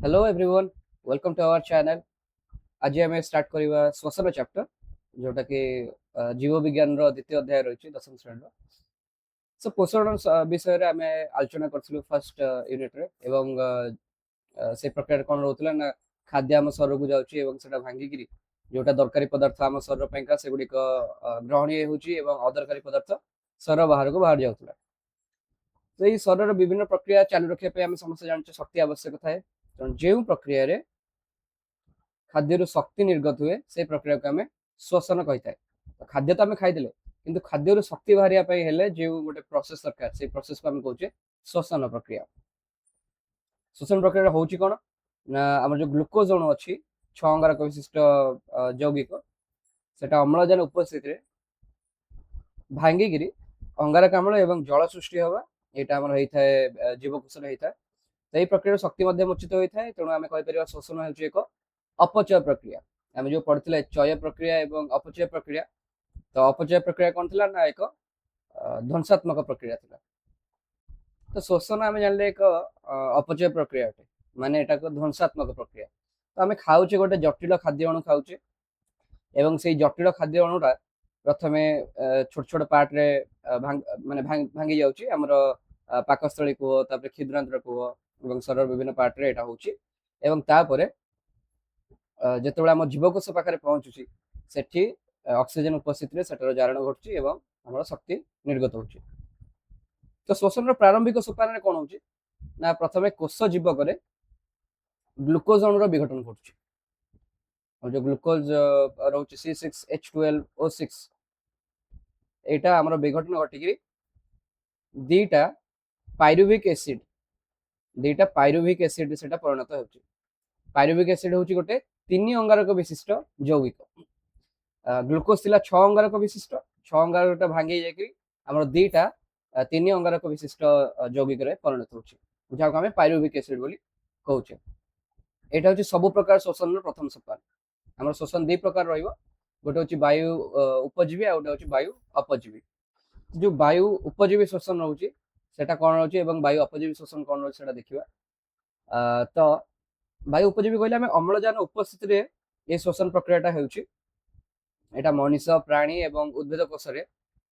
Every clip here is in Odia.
Hello everyone, welcome to our channel. आज आम स्टार्ट करवा श्वसन चैप्टर जोटा कि जीव विज्ञान द्वितीय अध्याय रही दशम श्रेणी। सो पोषण विषय आम आलोचना करूँ फर्स्ट यूनिट रे एवं से प्रक्रिया कौन रोला ना खाद्य आम शरीर को जाऊँगा भांगिकी जोटा दरकारी पदार्थ आम शरीर पाइका से गुड़िक ग्रहणीय अदरकारी पदार्थ शरीर बाहर को बाहर जाऊला। तो ये शरीर विभिन्न प्रक्रिया चालू रखापी आम समस्त जानते शक्ति आवश्यक थाए। जो प्रक्रिया रे खाद्य शक्ति निर्गत हुए से प्रक्रिया को आम श्वसन कही था। तो खाद्य तो आम खाईदे कि खाद्य शक्ति बाहर जो गोटे प्रोसेस दरकार से प्रोसेस को आम कहे श्वसन प्रक्रिया। श्वसन प्रक्रिया हूँ कौन ना आम जो ग्लुकोज अणु अच्छी 6 अंगारक विशिष्ट यौगिक सेटा अम्लजान उपस्थित भांगिकी अंगारक आम्ल एवं जल सृष्टि हवा यहाँ आम होता है जीवकोश होता है। तो यही प्रक्रिया शक्ति मोचित होता है। तेणु आम कहीपर श्वसन हो एक अपचय प्रक्रिया। आम जो पढ़ते चय प्रक्रिया एवं अपचय प्रक्रिया। तो अपचय प्रक्रिया कौन थी ना एक ध्वंसात्मक प्रक्रिया थी। तो श्वसन आम जानले एक अपचय प्रक्रिया अटे माने एटा को ध्वंसात्मक प्रक्रिया। तो आम खाऊे गोटे जटिल खाद्य अणु खाऊे एवं से जटिल खाद्य अणुटा प्रथमे छोट छोट पार्ट रे माने भांगी जाउची हमर पाकस्थली को तापर क्षुद्रांतर को एवं शरीर विभिन्न पार्ट रे एटा होची एवं तापरे ଯେତେବେଳେ ଆମ ଜୀବकोश ପାଖରେ ପହଞ୍ଚୁଛି ସେଠି ଅକ୍ସିଜେନ ଉପସ୍ଥିତିରେ ସେଠାର ଜାରଣ ଘଟୁଛି ଏବଂ ଆମର ଶକ୍ତି ନିର୍ଗତ ହେଉଛି। ତ ଶ୍ଵସନର ପ୍ରାରମ୍ଭିକ ସୋପାନରେ କଣ ହଉଛି ନା ପ୍ରଥମେ କୋଷ ଜୀବକରେ ଗ୍ଲୁକୋଜ ଅଣୁର ବିଘଟନ ଘଟୁଛି। और जो ग्लूकोज रोचे C6H12O6 एटा हमर विघटन घटिकी दीटा पायरुविक एसिड सेटा परिणत होची। पायरुविक एसिड होची गोटे 3 अंगारक विशिष्ट यौगिक। ग्लूकोज थिला 6 अंगारक विशिष्ट 6 अंगारक भांगी जाकि हमर दीटा 3 अंगारक विशिष्ट यौगिक रे परिणत होची जहां को हमें पायरुविक एसिड बोली कहउचे। एटा होची सब प्रकार श्वसन रो प्रथम सोपान। हमर श्वसन दो प्रकार रहिबो, गोटे होची वायु उपजीवी आ गोटे होची वायु अपजीवी। जो वायु उपजीवी श्वसन रहउची सेटा कोन रहउची एवं वायु अपजीवी श्वसन कोन रहउची सेटा देखिबा। तो वायु उपजीवी कहले हमें अम्लजान उपस्थिति रे ये श्वसन प्रक्रियाटा हेउची। एटा मनुष्य प्राणी एवं उद्भिद कोशरे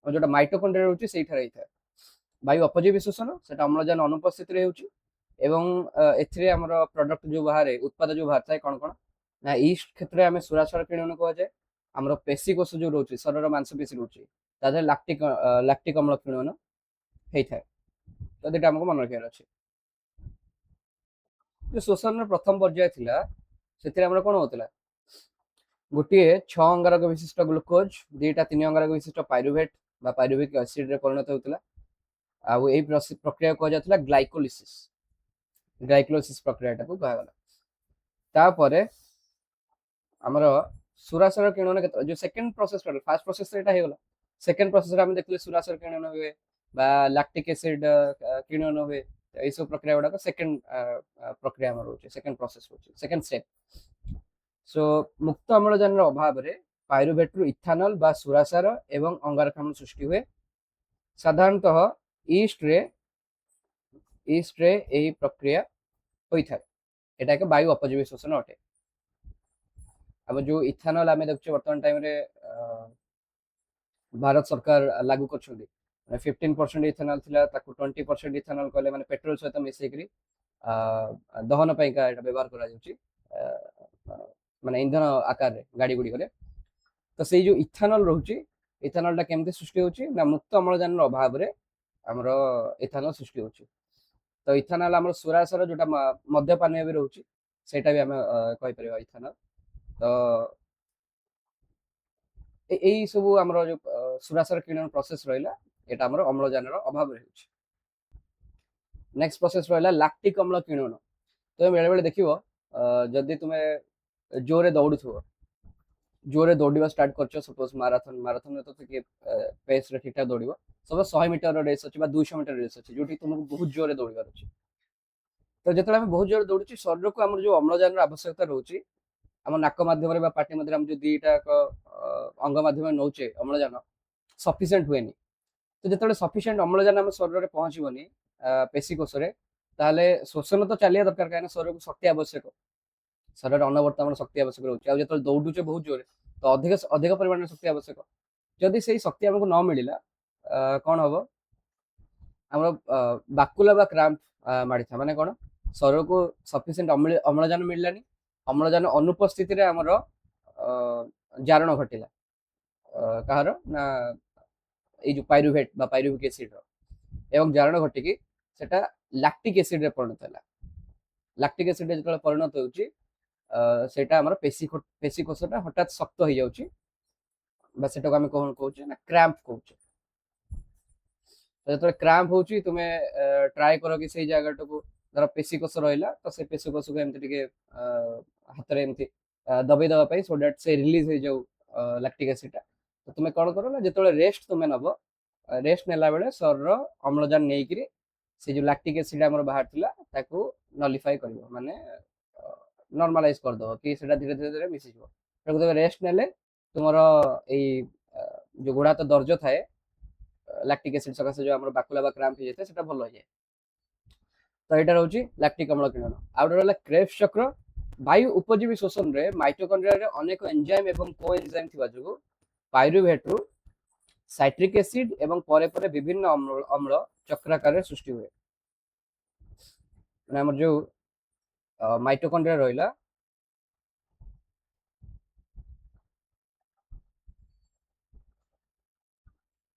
जोटा माइटोकॉन्ड्रिया रहउची सेठा रहिथा। वायु अपजीवी श्वसन सेटा अम्लजान अनुपस्थिति रे हेउची एवं एथिरे हमर प्रोडक्ट जो बाहर उत्पाद जो बाहर थाए कोन कोन ना ईस्ट क्षेत्र में आम सुरासर किण्वन कह जाए। आम पेशी कोष जो रोचे शरीर मांसपेशी रोचे तादे लैक्टिक अम्ल किण्वन होता है। तो दुटा आमको मन रखार अच्छे। जो श्वसन प्रथम पर्याय थिला से आम कौन होता गोटे 6 अंगारक विशिष्ट ग्लूकोज दीटा 3 अंगारक विशिष्ट पायरुवेट बा पायरुविक एसिड रे परिणत होता। आउ ए प्रक्रिया कह जाता ग्लाइकोलिसिस प्रक्रियाटा को कहगला। तापरे आमर सुरासर किण्वन के जो सेकंड प्रोसेस फर्स्ट प्रोसेस एटा हे गला। सेकंड प्रोसेस रे हम देखले सुरासर किण्वन हुए बा लैक्टिक एसिड किण्वन हुए। ए सब प्रक्रिया गुडा सेकंड प्रक्रिया हमर होचे सेकंड प्रोसेस होचे सेकंड स्टेप। सो मुक्त अम्लजान अभाव रे पायरुवेट रु इथानल बा सुरासार एवं अंगारकाम्ल सृष्टि हुए। साधारणतः ईस्ट रे एही प्रक्रिया होई थाए। एटा एक वायु अपजीवी श्वसन अटे। अब जो इथानल आम देखुचे वर्तमान टाइम रे भारत सरकार लागू कर 15% इथानल थिला ताकू 20% इथानल कहले माने पेट्रोल सहित मिसेकरी दहन पाइका एटा व्यवहार करा जाउची माने ईंधन आकार रे गाड़ी गुडी करे। तो से जो इथानल रहउची इथानल टा केमते सृष्टि होची ना मुक्त अम्लजान अभाव रे हमरो इथानल सृष्टि होची। तो इथानल हमर सुरासर जोटा मध्य पानीय भी रहउची सेटा भी हम कहि परिबा इथानल। तो यही सब आम जो सुरासर किण्वन प्रोसेस रहा ये अम्लजान अभाव रही। नेक्स्ट प्रोसेस रहा लैक्टिक अम्ल किण्वन। तो बेले बेले देख जदि तुम्हें जोरे दौड़ा स्टार्ट कर सपोज माराथन तो पेस रे ठीक ठाक दौड़ सब 100 मीटर रेस अच्छी 200 मीटर रेस अच्छी जो तुमको बहुत जोरे दौड़ार अच्छे। तो जो बहुत जोर दौड़ शरीर को आम जो अम्लजान आवश्यकता रोचे आम नाक मध्यम पार्टी मध्य जो दीटा अंग मध्यम नौचे अम्लजान सफिसीयंट हुए। तो जो सफिसीयंट अम्लजान आम शरीर में पहुँचबनी पेशी कोश ତାହେଲେ ଶୋଷଣ ତ ଚାଲିବା ଦରକାର, କାହିଁକିନା ଶରୀରକୁ ଶକ୍ତି ଆବଶ୍ୟକ। ଶରୀରରେ ଅନବର୍ତ ଆମର ଶକ୍ତି ଆବଶ୍ୟକ ରହୁଛି। ଆଉ ଯେତେବେଳେ ଦୌଡୁଛେ ବହୁତ ଜୋରେ, ତ ଅଧିକ ଅଧିକ ପରିମାଣରେ ଶକ୍ତି ଆବଶ୍ୟକ। ଯଦି ସେଇ ଶକ୍ତି ଆମକୁ ନ ମିଳିଲା, କଣ ହବ? ଆମର ବାକୁଲା ବା କ୍ରାମ୍ପ ମାଡ଼ିଥାଏ। ମାନେ କଣ? ଶରୀରକୁ ସଫିସିଏଣ୍ଟ ଅମ୍ଳଜାନ ମିଳିଲାନି। ଅମ୍ଳଜାନ ଅନୁପସ୍ଥିତିରେ ଆମର ଜାରଣ ଘଟିଲା। କାହାର ନା ଏଇ ଯୋଉ ପାଇରୁଭେଟ ବା ପାଇରୁଭିକ ଏସିଡର, ଏବଂ ଜାରଣ ଘଟିକି ସେଟା ଲାକ୍ଟିକ ଏସିଡରେ ପରିଣତ ହେଲା। ଲାକ୍ଟିକ ଏସିଡ ଯେତେବେଳେ ପରିଣତ ହେଉଛି, ସେଇଟା ଆମର ପେଶୀ କୋଷଟା ହଠାତ୍ ଶକ୍ତ ହେଇଯାଉଛି, ବା ସେଟାକୁ ଆମେ କଣ କହୁଛେ ନା କ୍ରାମ୍ପ କହୁଛେ। ଯେତେବେଳେ କ୍ରାମ୍ପ ହଉଛି, ତୁମେ ଟ୍ରାଏ କର କି ସେଇ ଜାଗାଟାକୁ, ଧର ପେଶୀ କୋଷ ରହିଲା, ତ ସେ ପେଶୀ କୋଷକୁ ଏମିତି ଟିକେ ହାତରେ ଏମିତି ଦବେଇ ଦେବା ପାଇଁ, ସୋ ଦ୍ୟାଟ୍ ସେ ରିଲିଜ ହେଇଯାଉ ଲାକ୍ଟିକ ଏସିଡଟା। ତ ତୁମେ କଣ କର ନା, ଯେତେବେଳେ ରେଷ୍ଟ ତୁମେ ନବ, ରେଷ୍ଟ ନେଲା ବେଳେ ଶରୀର ଅମ୍ଳଜାନ ନେଇକିରି ସେ ଯୋଉ ଲାକ୍ଟିକ ଏସିଡ ଆମର ବାହାରିଥିଲା ତାକୁ ନଲିଫାଇ କରିବ, ମାନେ ନର୍ମାଲାଇଜ କରିଦବ, କି ସେଟା ଧୀରେ ଧୀରେ ଧୀରେ ମିଶିଯିବ। ତାକୁ ତମେ ରେଷ୍ଟ ନେଲେ ତୁମର ଏଇ ଯୋଉ ଗୋଡ ହାତ ଦର୍ଜ ଥାଏ, ଲାକ୍ଟିକ ଏସିଡ ସକାଶେ ଯୋଉ ଆମର ବାକୁଲା ବା କ୍ରାମ୍ପ ହେଇଯାଇଥାଏ, ସେଟା ଭଲ ହେଇଯାଏ। ତ ଏଇଟା ରହୁଛି ଲାକ୍ଟିକ ଅମ୍ଳ କିରଣ। ଆଉ ଗୋଟେ ରହିଲା କ୍ରେବସ୍ ଚକ୍ର। ବାୟୁ ଉପଜୀବୀ ଶୋଷଣରେ ମାଇଟୋକଣ୍ଡ୍ରିଆରେ ଅନେକ ଏଞ୍ଜାଇମ ଏବଂ କୋଏଞ୍ଜାଇମ ଥିବା ଯୋଗୁଁ ପାଇରୁଭେଟରୁ ସାଇଟ୍ରିକ ଏସିଡ ଏବଂ ପରେ ପରେ ବିଭିନ୍ନ ଅମ୍ଳ ଚକ୍ରାକାରରେ ସୃଷ୍ଟି ହୁଏ। ମାନେ ଆମର ଯୋଉ ମାଇଟୋକଣ୍ଡ୍ରିଆ ରହିଲା,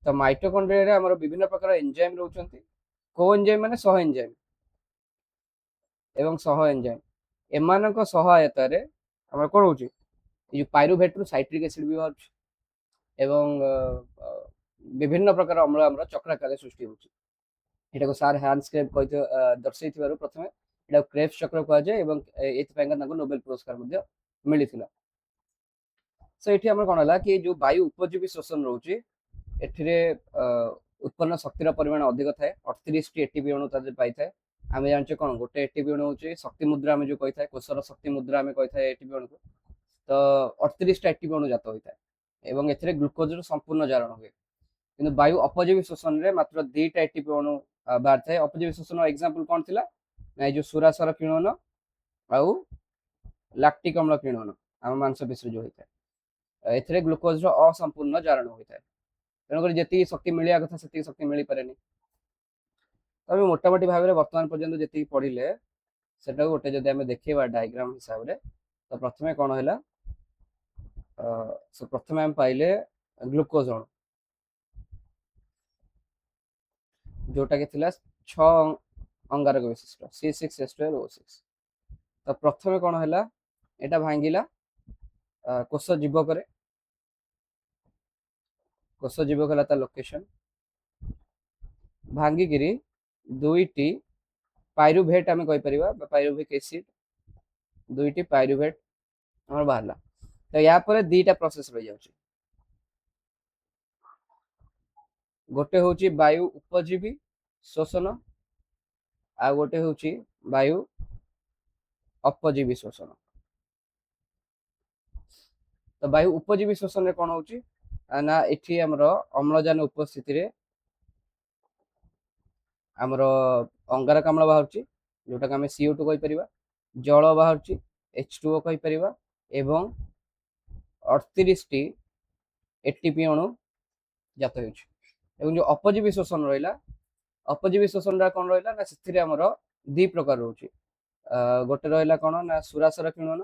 ତ ମାଇଟୋକଣ୍ଡ୍ରିଆରେ ଆମର ବିଭିନ୍ନ ପ୍ରକାର ଏଞ୍ଜାଇମ ରହୁଛନ୍ତି। କୋ ଏଞ୍ଜାଇମ ମାନେ ସହ ଏଞ୍ଜାଇମ ଏବଂ ସହ ଏଞ୍ଜାଇମ, ଏମାନଙ୍କ ସହାୟତାରେ ଆମର କଣ ହଉଛି, ଏ ଯୋଉ ପାଇରୁଭେଟରୁ ସାଇଟ୍ରିକ ଏସିଡ ବି ବାହାରୁଛି, ଏବଂ ବିଭିନ୍ନ ପ୍ରକାର ଅମ୍ଳ ଆମର ଚକ୍ରାକାରରେ ସୃଷ୍ଟି ହଉଛି। ଏଟାକୁ ସାର୍ ହ୍ୟାନ୍ସ କ୍ରେବ୍ ଦର୍ଶାଇଥିବାରୁ ପ୍ରଥମେ ଏଟାକୁ କ୍ରେବସ୍ ଚକ୍ର କୁହାଯାଏ, ଏବଂ ଏଥିପାଇଁକା ତାଙ୍କୁ ନୋବେଲ ପୁରସ୍କାର ମଧ୍ୟ ମିଳିଥିଲା। ତ ଏଠି ଆମର କଣ ହେଲା କି ଯୋଉ ବାୟୁ ଉପଜୀବୀ ଶୋଷଣ ରହୁଛି, ଏଥିରେ ଉତ୍ପନ୍ନ ଶକ୍ତିର ପରିମାଣ ଅଧିକ ଥାଏ। 38ଟି ଏଟିପି ଅଣୁ ତା ଦେହରେ ପାଇଥାଏ। ଆମେ ଜାଣିଛେ କଣ, ଗୋଟେ ଏଟିପି ଅଣୁ ହଉଛି ଶକ୍ତି ମୁଦ୍ରା, ଆମେ ଯୋଉ କହିଥାଏ କୋଷର ଶକ୍ତି ମୁଦ୍ରା ଆମେ କହିଥାଏ ଏଟିପି ଅଣୁକୁ। ତ 38ଟା ଏଟିପି ଅଣୁ ଜାତ ହୋଇଥାଏ, ଏବଂ ଏଥିରେ ଗ୍ଲୁକୋଜର ସମ୍ପୂର୍ଣ୍ଣ ଜାରଣ ହୁଏ। କିନ୍ତୁ ବାୟୁ ଅପଜୀବୀ ଶୋଷଣରେ ମାତ୍ର 2ଟା ଏଟିପି ଅଣୁ ବାହାରିଥାଏ। ଅପଜୀବୀ ଶୋଷଣ ଏକ୍ସାମ୍ପଲ କଣ ଥିଲା ନା, ଏଇ ଯୋଉ ସୁରାସର କିଣନ ଆଉ ଲାକ୍ଟିକ ଅମ୍ଳ କିଣନ ଆମ ମାଂସପେଶୀରେ ଯୋଉ ହେଇଥାଏ, ଏଥିରେ ଗ୍ଲୁକୋଜର ଅସମ୍ପୂର୍ଣ୍ଣ ଜାରଣ ହୋଇଥାଏ। ତେଣୁକରି ଯେତିକି ଶକ୍ତି ମିଳିବା କଥା ସେତିକି ଶକ୍ତି ମିଳିପାରେନି। ତବେ ମୋଟାମୋଟି ଭାବରେ ବର୍ତ୍ତମାନ ପର୍ଯ୍ୟନ୍ତ ଯେତିକି ପଢିଲେ, ସେଟାକୁ ଗୋଟେ ଯଦି ଆମେ ଦେଖେଇବା ଡାଇଗ୍ରାମ ହିସାବରେ, ତ ପ୍ରଥମେ କଣ ହେଲା, ପ୍ରଥମେ ଆମେ ପାଇଲେ ଗ୍ଲୁକୋଜ ଅଣୁ, ଯୋଉଟା କି ଥିଲା 6 ଅଙ୍ଗାରକ ବିଶିଷ୍ଟ C6H12O6। ତ ପ୍ରଥମେ କଣ ହେଲା, ଏଟା ଭାଙ୍ଗିଲା କୋଷ ଜୀବକରେ। କୋଷ ଜୀବକ ହେଲା ତା ଲୋକେସନ, ଭାଙ୍ଗିକିରି 2ଟି ପାଇରୁଭେଟ ଆମେ କହିପାରିବା, ବା ପାଇରୁଭିକ ଏସିଡ, 2ଟି ପାଇରୁଭେଟ ଆମର ବାହାରିଲା। ତ ୟା ପରେ 2ଟା ପ୍ରୋସେସ ରହିଯାଉଛି। ଗୋଟେ ହଉଛି ବାୟୁ ଉପଜୀବୀ ଶୋଷଣ, ଆଉ ଗୋଟେ ହଉଛି ବାୟୁ ଅପଜୀବୀ ଶୋଷଣ। ତ ବାୟୁ ଉପଜୀବୀ ଶୋଷଣରେ କଣ ହଉଛି ନା, ଏଠି ଆମର ଅମ୍ଳଜାନ ଉପସ୍ଥିତିରେ ଆମର ଅଙ୍ଗାରକାମ୍ଳ ବାହାରୁଛି, ଯୋଉଟାକୁ ଆମେ CO2 କହିପାରିବା, ଜଳ ବାହାରୁଛି H2O କହିପାରିବା, ଏବଂ 38ଟି ଏଟିପି ଅଣୁ ଜାତ ହେଉଛି। ଏବଂ ଯୋଉ ଅପଜୀବୀ ଶୋଷଣ ରହିଲା, ଅପଜୀବୀ ଶୋଷଣଟା କଣ ରହିଲା ନା, ସେଥିରେ ଆମର 2 ପ୍ରକାର ରହୁଛି। ଗୋଟେ ରହିଲା କଣ ନା ସୁରାସର କିଣନ,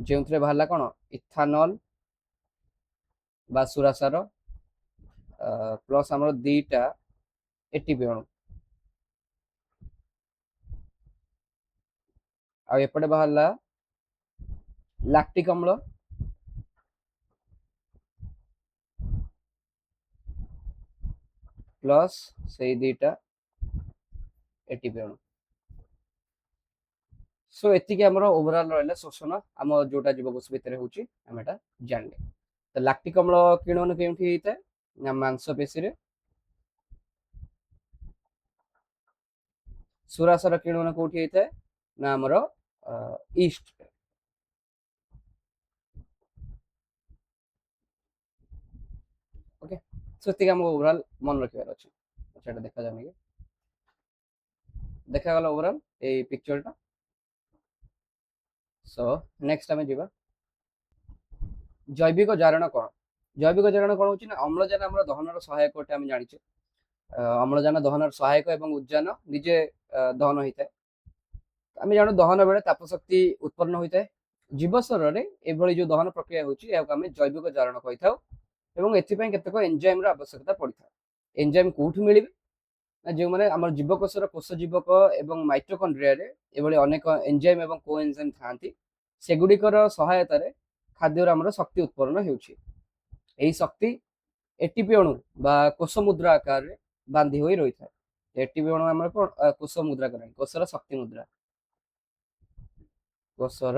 ଯେଉଁଥିରେ ବାହାରିଲା କଣ ଇଥାନଲ ବା ସୁରାସାର, ପ୍ଲସ୍ ଆମର 2ଟା ଏଟିପି ଅଣୁ। ଆଉ ଏପଟେ ବାହାରିଲା ଲାକ୍ଟିକ ଅମ୍ଳ, ପ୍ଲସ୍ ସେଇ 2ଟା ଏଟିପି ଅଣୁ। ସो ଏତିକି ଆମର ଓଭରଅଲ ରହିଲା ଶୋଷଣ, ଆମ ଯୋଉଟା ଜୀବକୋଷ ଭିତରେ ହଉଛି ଆମେ ଏଟା ଜାଣିଲେ। ତ ଲାକ୍ଟିକ ଅମ୍ଳ କିଣନ କେଉଁଠି ହେଇଥାଏ ନା ମାଂସପେଶୀରେ, ସୁରାସର କିଣନ କୋଉଠି ହେଇଥାଏ ନା ଆମର ଇଷ୍ଟ, ସେତିକି ଆମକୁ ଓଭରାଲ ମନେ ରଖିବାର ଅଛି। ଆଚ୍ଛା ଏଟା ଦେଖାଯାଉନି କି? ଦେଖାଗଲା ଓଭରାଲ ଏଇ ପିକ୍ଚରଟା। ସୋ ନେକ୍ସଟ ଆମେ ଯିବା ଜୈବିକ ଜାରଣ କଣ? ଜୈବିକ ଜାରଣ କଣ ହଉଛି ନା ଅମ୍ଳଜାନ ଆମର ଦହନର ସହାୟକ ଅଟେ ଆମେ ଜାଣିଛେ। ଅମ୍ଳଜାନ ଦହନର ସହାୟକ ଏବଂ ଉଦ୍ଜାନ ନିଜେ ଦହନ ହେଇଥାଏ। ଆମେ ଜାଣୁ ଦହନ ବେଳେ ତାପ ଶକ୍ତି ଉତ୍ପନ୍ନ ହୋଇଥାଏ। ଜୀବଶରରେ ଏଭଳି ଯୋଉ ଦହନ ପ୍ରକ୍ରିୟା ହେଉଛି ଏହାକୁ ଆମେ ଜୈବିକ ଜାରଣ କହିଥାଉ ଏବଂ ଏଥିପାଇଁ କେତେକ ଏନଜାଇମର ଆବଶ୍ୟକତା ପଡିଥାଏ। ଏନଜାଇମ କୋଉଠୁ ମିଳିବେ ନା ଯେଉଁମାନେ ଆମର ଜୀବକୋଷର କୋଷ ଜୀବକ ଏବଂ ମାଇଟୋକଣ୍ଡ୍ରିଆରେ ଏଭଳି ଅନେକ ଏନଜାଇମ ଏବଂ କୋଏନଜାଇମ ଥାନ୍ତି। ସେଗୁଡ଼ିକର ସହାୟତାରେ ଖାଦ୍ୟର ଆମର ଶକ୍ତି ଉତ୍ପନ୍ନ ହେଉଛି। ଏହି ଶକ୍ତି ଏଟିପି ଅଣୁ ବା କୋଷ ମୁଦ୍ରା ଆକାରରେ ବାନ୍ଧି ହୋଇ ରହିଥାଏ। ଏଟିପି ଅଣୁ ଆମର କଣ କୋଷ ମୁଦ୍ରା କରେ, କୋଷର ଶକ୍ତି ମୁଦ୍ରା, କୋଷର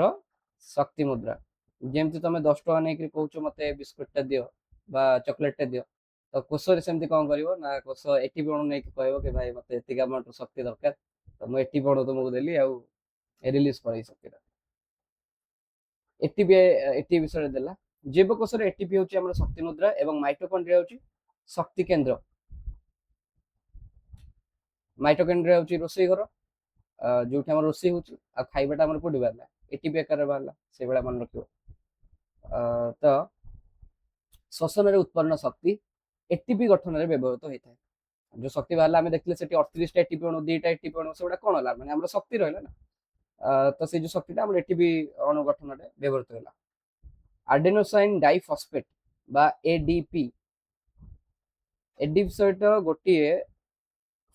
ଶକ୍ତି ମୁଦ୍ରା। ଯେମିତି ତମେ 10 ଟଙ୍କା ନେଇକି କହୁଛ ମତେ ବିସ୍କୁଟଟା ଦିଅ ବା ଚକୋଲେଟଟା ଦିଅ, ତ କୋଷରେ ସେମିତି କଣ କରିବ ନା କୋଷ ଏଟିପି ଅଣୁ ନେଇକି କହିବ କି ଭାଇ ମତେ ଏତିକି ଆମାଉଣ୍ଟ ଶକ୍ତି ଦରକାର, ତ ମୁଁ ଏଟିପି ଅଣୁ ତମକୁ ଦେଲି ଆଉ ରିଲିଜ କରେ ଏଇ ଶକ୍ତିଟା। ଏଟିପି ଏଟିପି ବିଷୟରେ ଦେଲା। ଜୀବକୋଷରେ ଏଟିପି ହେଉଛି ଆମର ଶକ୍ତି ମୁଦ୍ରା ଏବଂ ମାଇଟୋକଣ୍ଡ୍ରିଆ ହେଉଛି ଶକ୍ତି କେନ୍ଦ୍ର। ମାଇଟୋକଣ୍ଡ୍ରିଆ ହେଉଛି ରୋଷେଇ ଘର, ଯୋଉଠି ଆମର ରୋଷେଇ ହଉଛି ଆଉ ଖାଇବାଟା ଆମର କୋଉଠି ବାହାରିଲା, ଏଟିପି ଆକାରରେ ବାହାରିଲା। ସେଇଭଳିଆ ମନେ ରଖିବ। ତ ଶ୍ୱସନରେ ଉତ୍ପନ୍ନ ଶକ୍ତି ଏଟିପି ଗଠନରେ ବ୍ୟବହୃତ ହୋଇଥାଏ। ଯୋଉ ଶକ୍ତି ବାହାରିଲା ଆମେ ଦେଖିଲେ ସେଠି 38ଟା ଏଟିପି ଅଣୁ, 2ଟା ଏଟିପି ଅଣୁ, ସେଗୁଡା କଣ ହେଲା ମାନେ ଆମର ଶକ୍ତି ରହିଲା ନା। ତ ସେଇ ଯୋଉ ଶକ୍ତିଟା ଆମର ଏଟିପି ଅଣୁ ଗଠନରେ ବ୍ୟବହୃତ ହେଲା। ଆଡେନୋସାଇନ୍ ଡାଇଫସ୍ଫେଟ୍ ବା ଏଡିପି, ଏଡିପି ସହିତ ଗୋଟିଏ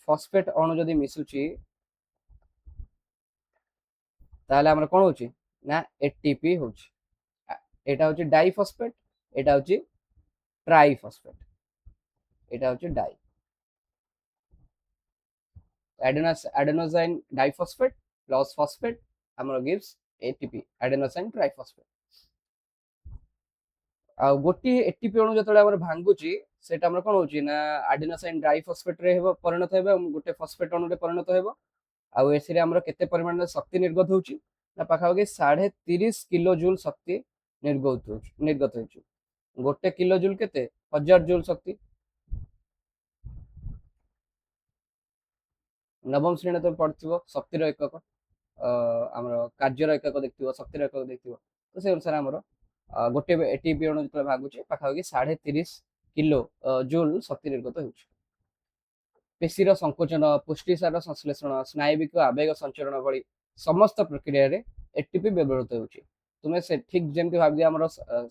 ଫସ୍ଫେଟ୍ ଅଣୁ ଯଦି ମିଶୁଛି ତାହେଲେ ଆମର କଣ ହଉଛି ନା ଏଟିପି ହଉଛି। এটা হচ্ছে ডাইফসফেট, এটা হচ্ছে ট্রাইফসফেট, এটা হচ্ছে die adenosine diphosphate plus phosphate ଆମର gives ATP adenosine trifosphate। ଆଉ ଗୋଟିଏ ଏଟିପି ଅଣୁ ଯେତେବେଳେ ଆମର ଭାଙ୍ଗୁଛି ସେଟା ଆମର କଣ ହଉଛି ନା ଆଡେନୋସାଇନ୍ ଡାଇଫସଫେଟ ରେ ପରିଣତ ହେବ ଏବଂ ଗୋଟେ ଫସଫେଟ ଅଣୁରେ ପରିଣତ ହେବ। ଆଉ ଏଥିରେ ଆମର କେତେ ପରିମାଣରେ ଶକ୍ତି ନିର୍ଗତ ହଉଛି ନା ପାଖାପାଖି 30.5 କିଲୋ ଜୁଲ ଶକ୍ତି ନିର୍ଗତ ହେଉଛି। ଗୋଟେ କିଲୋ ଜୁଲ କେତେ 1000 ଜୁଲ ଶକ୍ତି। ନବମ ଶ୍ରେଣୀରେ ତମେ ପଢିଥିବ ଶକ୍ତିର ଏକକ, ଆମର କାର୍ଯ୍ୟର ଏକକ ଦେଖିଥିବ, ଶକ୍ତିର ଏକକ ଦେଖିଥିବ। ତ ସେ ଅନୁସାରେ ଆମର ଗୋଟେ ଏଟିପି ଅଣୁ ଯେତେବେଳେ ଭାଗୁଛି ପାଖାପାଖି 30.5 କିଲୋ ଜୁଲ ଶକ୍ତି ନିର୍ଗତ ହେଉଛି। ପେଶୀର ସଂକୋଚନ, ପୁଷ୍ଟିସାର ସଂଶ୍ଲେଷଣ, ସ୍ନାୟବିକ ଆବେଗ ସଞ୍ଚରଣ ଭଳି ସମସ୍ତ ପ୍ରକ୍ରିୟାରେ ଏଟିପି ବ୍ୟବହୃତ ହେଉଛି। ତୁମେ ସେ ଠିକ ଯେମିତି ଭାବିଦିଅ ଆମର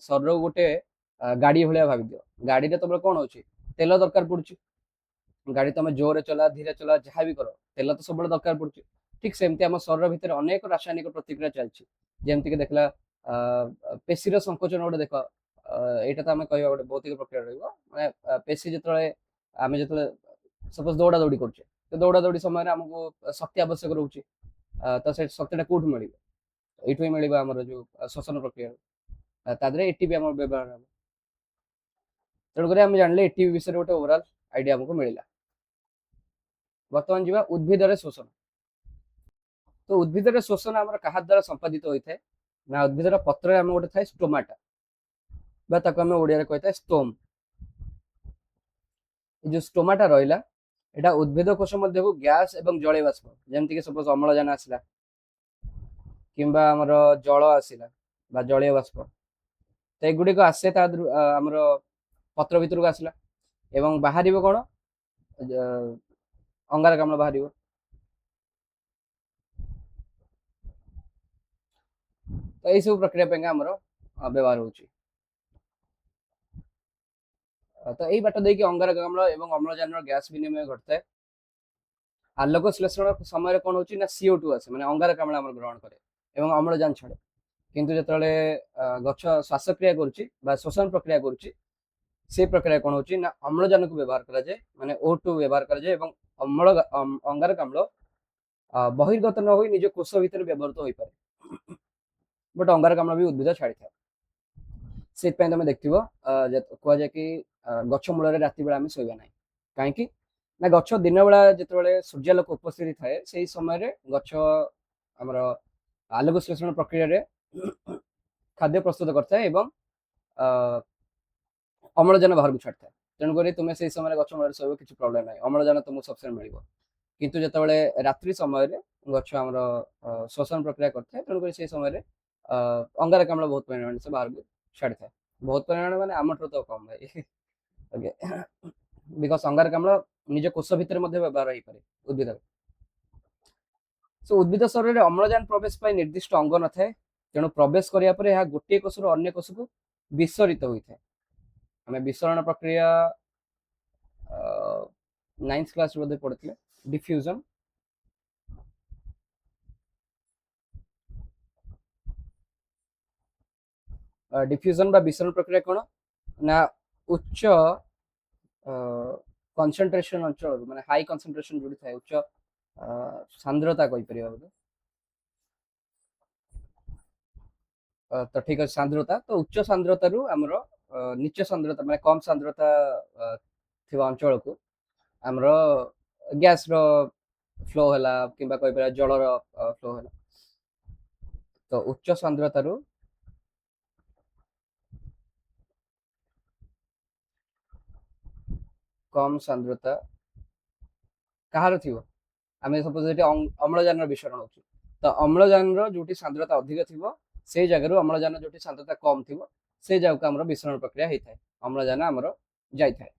ଶରୀରକୁ ଗୋଟେ ଗାଡି ଭଳିଆ ଭାବିଦିଅ। ଗାଡିରେ ତମର କଣ ହଉଛି ତେଲ ଦରକାର ପଡୁଛି। ଗାଡି ତମେ ଜୋରରେ ଚଲା ଧୀରେ ଚଲା ଯାହା ବି କର ତେଲ ତ ସବୁବେଳେ ଦରକାର ପଡୁଛି। ଠିକ ସେମିତି ଆମ ଶରୀର ଭିତରେ ଅନେକ ରାସାୟନିକ ପ୍ରତିକ୍ରିୟା ଚାଲିଛି। ଯେମିତିକି ଦେଖିଲା ପେଶୀର ସଂକୋଚନ ଗୋଟେ ଦେଖ, ଏଇଟା ତ ଆମେ କହିବା ଗୋଟେ ଭୌତିକ ପ୍ରକ୍ରିୟା ରହିବ। ମାନେ ପେଶୀ ଯେତେବେଳେ ଆମେ ଯେତେବେଳେ ସପୋଜ ଦୌଡ଼ା ଦୌଡ଼ି କରୁଛେ, ତ ଦୌଡ଼ା ଦୌଡ଼ି ସମୟରେ ଆମକୁ ଶକ୍ତି ଆବଶ୍ୟକ ରହୁଛି। ତ ସେ ଶକ୍ତିଟା କୋଉଠୁ ମିଳିବ? ଏଇଠୁ ହିଁ ମିଳିବ ଆମର ଯୋଉ ଶ୍ୱସନ ପ୍ରକ୍ରିୟା, ତା ଦେହରେ ଏଟିପି ଆମର ବ୍ୟବହାର ହେବ। ତେଣୁକରି ଆମେ ଜାଣିଲେ ଏଟିପି ବିଷୟରେ ଗୋଟେ ଓଭରାଲ ଆଇଡିଆ ଆମକୁ ମିଳିଲା। ବର୍ତ୍ତମାନ ଯିବା ଉଦ୍ଭିଦରେ ଶୋଷଣ। ତ ଉଦ୍ଭିଦରେ ଶୋଷଣ ଆମର କାହା ଦ୍ୱାରା ସମ୍ପାଦିତ ହୋଇଥାଏ ନା ଉଦ୍ଭିଦର ପତ୍ରରେ ଆମେ ଗୋଟେ ଥାଏ ଷ୍ଟୋମାଟା ବା ତାକୁ ଆମେ ଓଡ଼ିଆରେ କହିଥାଏ ଷ୍ଟୋମ୍। ଏ ଯୋଉ ଷ୍ଟୋମାଟା ରହିଲା ଏଟା ଉଦ୍ଭିଦ କୋଷ ମଧ୍ୟକୁ ଗ୍ୟାସ ଏବଂ ଜଳୀୟ ବାଷ୍ପ, ଯେମିତିକି ସପୋଜ ଅମ୍ଳଜାନ ଆସିଲା କିମ୍ବା ଆମର ଜଳ ଆସିଲା ବା ଜଳୀୟ ବାଷ୍ପ, ତ ଏଗୁଡିକ ଆସେ ତା ଆମର ପତ୍ର ଭିତରକୁ ଆସିଲା ଏବଂ ବାହାରିବ କଣ ଅଙ୍ଗାରକାମ୍ଳ ବାହାରିବ। ତ ଏଇ ସବୁ ପ୍ରକ୍ରିୟା ପାଇଁ ଆମର ବ୍ୟବହାର ହଉଛି। ତ ଏଇ ବାଟ ଦେଇକି ଅଙ୍ଗାରକାମ୍ଳ ଏବଂ ଅମ୍ଳଜାନର ଗ୍ୟାସ ବିନିମୟ ଘଟିଥାଏ। ଆଲୋକ ଶ୍ଲେଷଣ ସମୟରେ କଣ ହଉଛି ନା CO2 ଆସେ, ମାନେ ଅଙ୍ଗାରକାମ୍ଳ ଆମର ଗ୍ରହଣ କରେ ଏବଂ ଅମ୍ଳଜାନ ଛାଡେ। କିନ୍ତୁ ଯେତେବେଳେ ଗଛ ଶ୍ୱାସକ୍ରିୟା କରୁଛି ବା ଶୋଷଣ ପ୍ରକ୍ରିୟା କରୁଛି ସେ ପ୍ରକ୍ରିୟା କଣ ହଉଛି ନା ଅମ୍ଳଜାନକୁ ବ୍ୟବହାର କରାଯାଏ, ମାନେ O2 ବ୍ୟବହାର କରାଯାଏ ଏବଂ ଅଙ୍ଗାରକାମ୍ଳ ବହିର୍ଗତ ନ ହୋଇ ନିଜ କୋଷ ଭିତରେ ବ୍ୟବହୃତ ହୋଇପାରେ। ବଟ ଅଙ୍ଗାରକାମ୍ଳ ବି ଉଦ୍ଭିଦ ଛାଡିଥାଏ। ସେଥିପାଇଁ ତମେ ଦେଖିଥିବ କୁହାଯାଏ କି ଗଛ ମୂଳରେ ରାତି ବେଳା ଆମେ ଶୋଇବା ନାହିଁ। କାହିଁକି ନା ଗଛ ଦିନ ବେଳା ଯେତେବେଳେ ସୂର୍ଯ୍ୟାଲୋକ ଉପସ୍ଥିତି ଥାଏ ସେଇ ସମୟରେ ଗଛ ଆମର ଆଲୋକ ଶ୍ଲେଷଣ ପ୍ରକ୍ରିୟାରେ ଖାଦ୍ୟ ପ୍ରସ୍ତୁତ କରିଥାଏ ଏବଂ ଅମ୍ଳଜାନ ବାହାରକୁ ଛାଡିଥାଏ। ତେଣୁକରି ତୁମେ ସେଇ ସମୟରେ ଗଛ ମୂଳରେ ଶୋଇବ, କିଛି ପ୍ରୋବ୍ଲେମ ନାହିଁ, ଅମ୍ଳଜାନ ତୁମକୁ ସଫିସିଏଣ୍ଟ ମିଳିବ। କିନ୍ତୁ ଯେତେବେଳେ ରାତ୍ରି ସମୟରେ ଗଛ ଆମର ଶ୍ଵସନ ପ୍ରକ୍ରିୟା କରିଥାଏ, ତେଣୁକରି ସେଇ ସମୟରେ ଅଙ୍ଗାରକାମ୍ଳ ବହୁତ ପରିମାଣରେ ସେ ବାହାରକୁ ଛାଡ଼ିଥାଏ। ବହୁତ ପରିମାଣ ମାନେ ଆମଠାରୁ ତ କମ ଭାଇ। ଓକେ, ବିକଜ ଅଙ୍ଗାରକାମ୍ଳ ନିଜ କୋଷ ଭିତରେ ମଧ୍ୟ ବ୍ୟବହାର ହେଇପାରେ ଉଦ୍ଭିଦରେ। ଉଦ୍ଭିଦ ଶରୀରରେ ଅମ୍ଳଜାନ ପ୍ରବେଶ ପାଇଁ ନିର୍ଦ୍ଦିଷ୍ଟ ଅଙ୍ଗ ନଥାଏ, ତେଣୁ ପ୍ରବେଶ କରିବା ପରେ ଏହା ଗୋଟିଏ କୋଷରୁ ଅନ୍ୟ କୋଷକୁ ବିସରିତ ହୋଇଥାଏ। ଆମେ ବିସରଣ ପ୍ରକ୍ରିୟା 9th କ୍ଲାସ ବୋଧେ ପଢିଥିଲେ, ଡିଫ୍ୟୁଜନ। ଡିଫ୍ୟୁଜନ ବା ବିସରଣ ପ୍ରକ୍ରିୟା କଣ ନା ଉଚ୍ଚ କନସେନ୍ଟ୍ରେସନ ଅଞ୍ଚଳ, ମାନେ ହାଇ କନସେନ୍ଟ୍ରେସନ ଯୋଉଠି ଥାଏ, ଉଚ୍ଚ ସାନ୍ଦ୍ରତା କହିପାରିବା ବୋଧେ, ତ ଠିକ ଅଛି ସାନ୍ଦ୍ରତା, ତ ଉଚ୍ଚ ସାନ୍ଦ୍ରତାରୁ ଆମର ନିଚ ସାନ୍ଦ୍ରତା ମାନେ କମ ସାନ୍ଦ୍ରତା ଥିବା ଅଞ୍ଚଳକୁ ଆମର ଗ୍ୟାସ ର ଫ୍ଲୋ ହେଲା କିମ୍ବା କହିପାରିବା ଜଳର ଫ୍ଲୋ ହେଲା। ତ ଉଚ୍ଚ ସାନ୍ଦ୍ରତାରୁ କମ ସାନ୍ଦ୍ରତା କାହାର ଥିବ, ଆମେ ସପୋଜ ଏଠି ଅମ୍ଳଜାନର ବିସରଣ ହଉଛି, ତ ଅମ୍ଳଜାନର ଯୋଉଠି ସାନ୍ଦ୍ରତା ଅଧିକ ଥିବ ସେଇ ଜାଗାରୁ ଅମ୍ଳଜାନ ଯୋଉଠି ସାନ୍ଦ୍ରତା କମ ଥିବ ସେଇ ଜାଗାକୁ ଆମର ବିସରଣ ପ୍ରକ୍ରିୟା ହେଇଥାଏ, ଅମ୍ଳଜାନ ଆମର ଯାଇଥାଏ।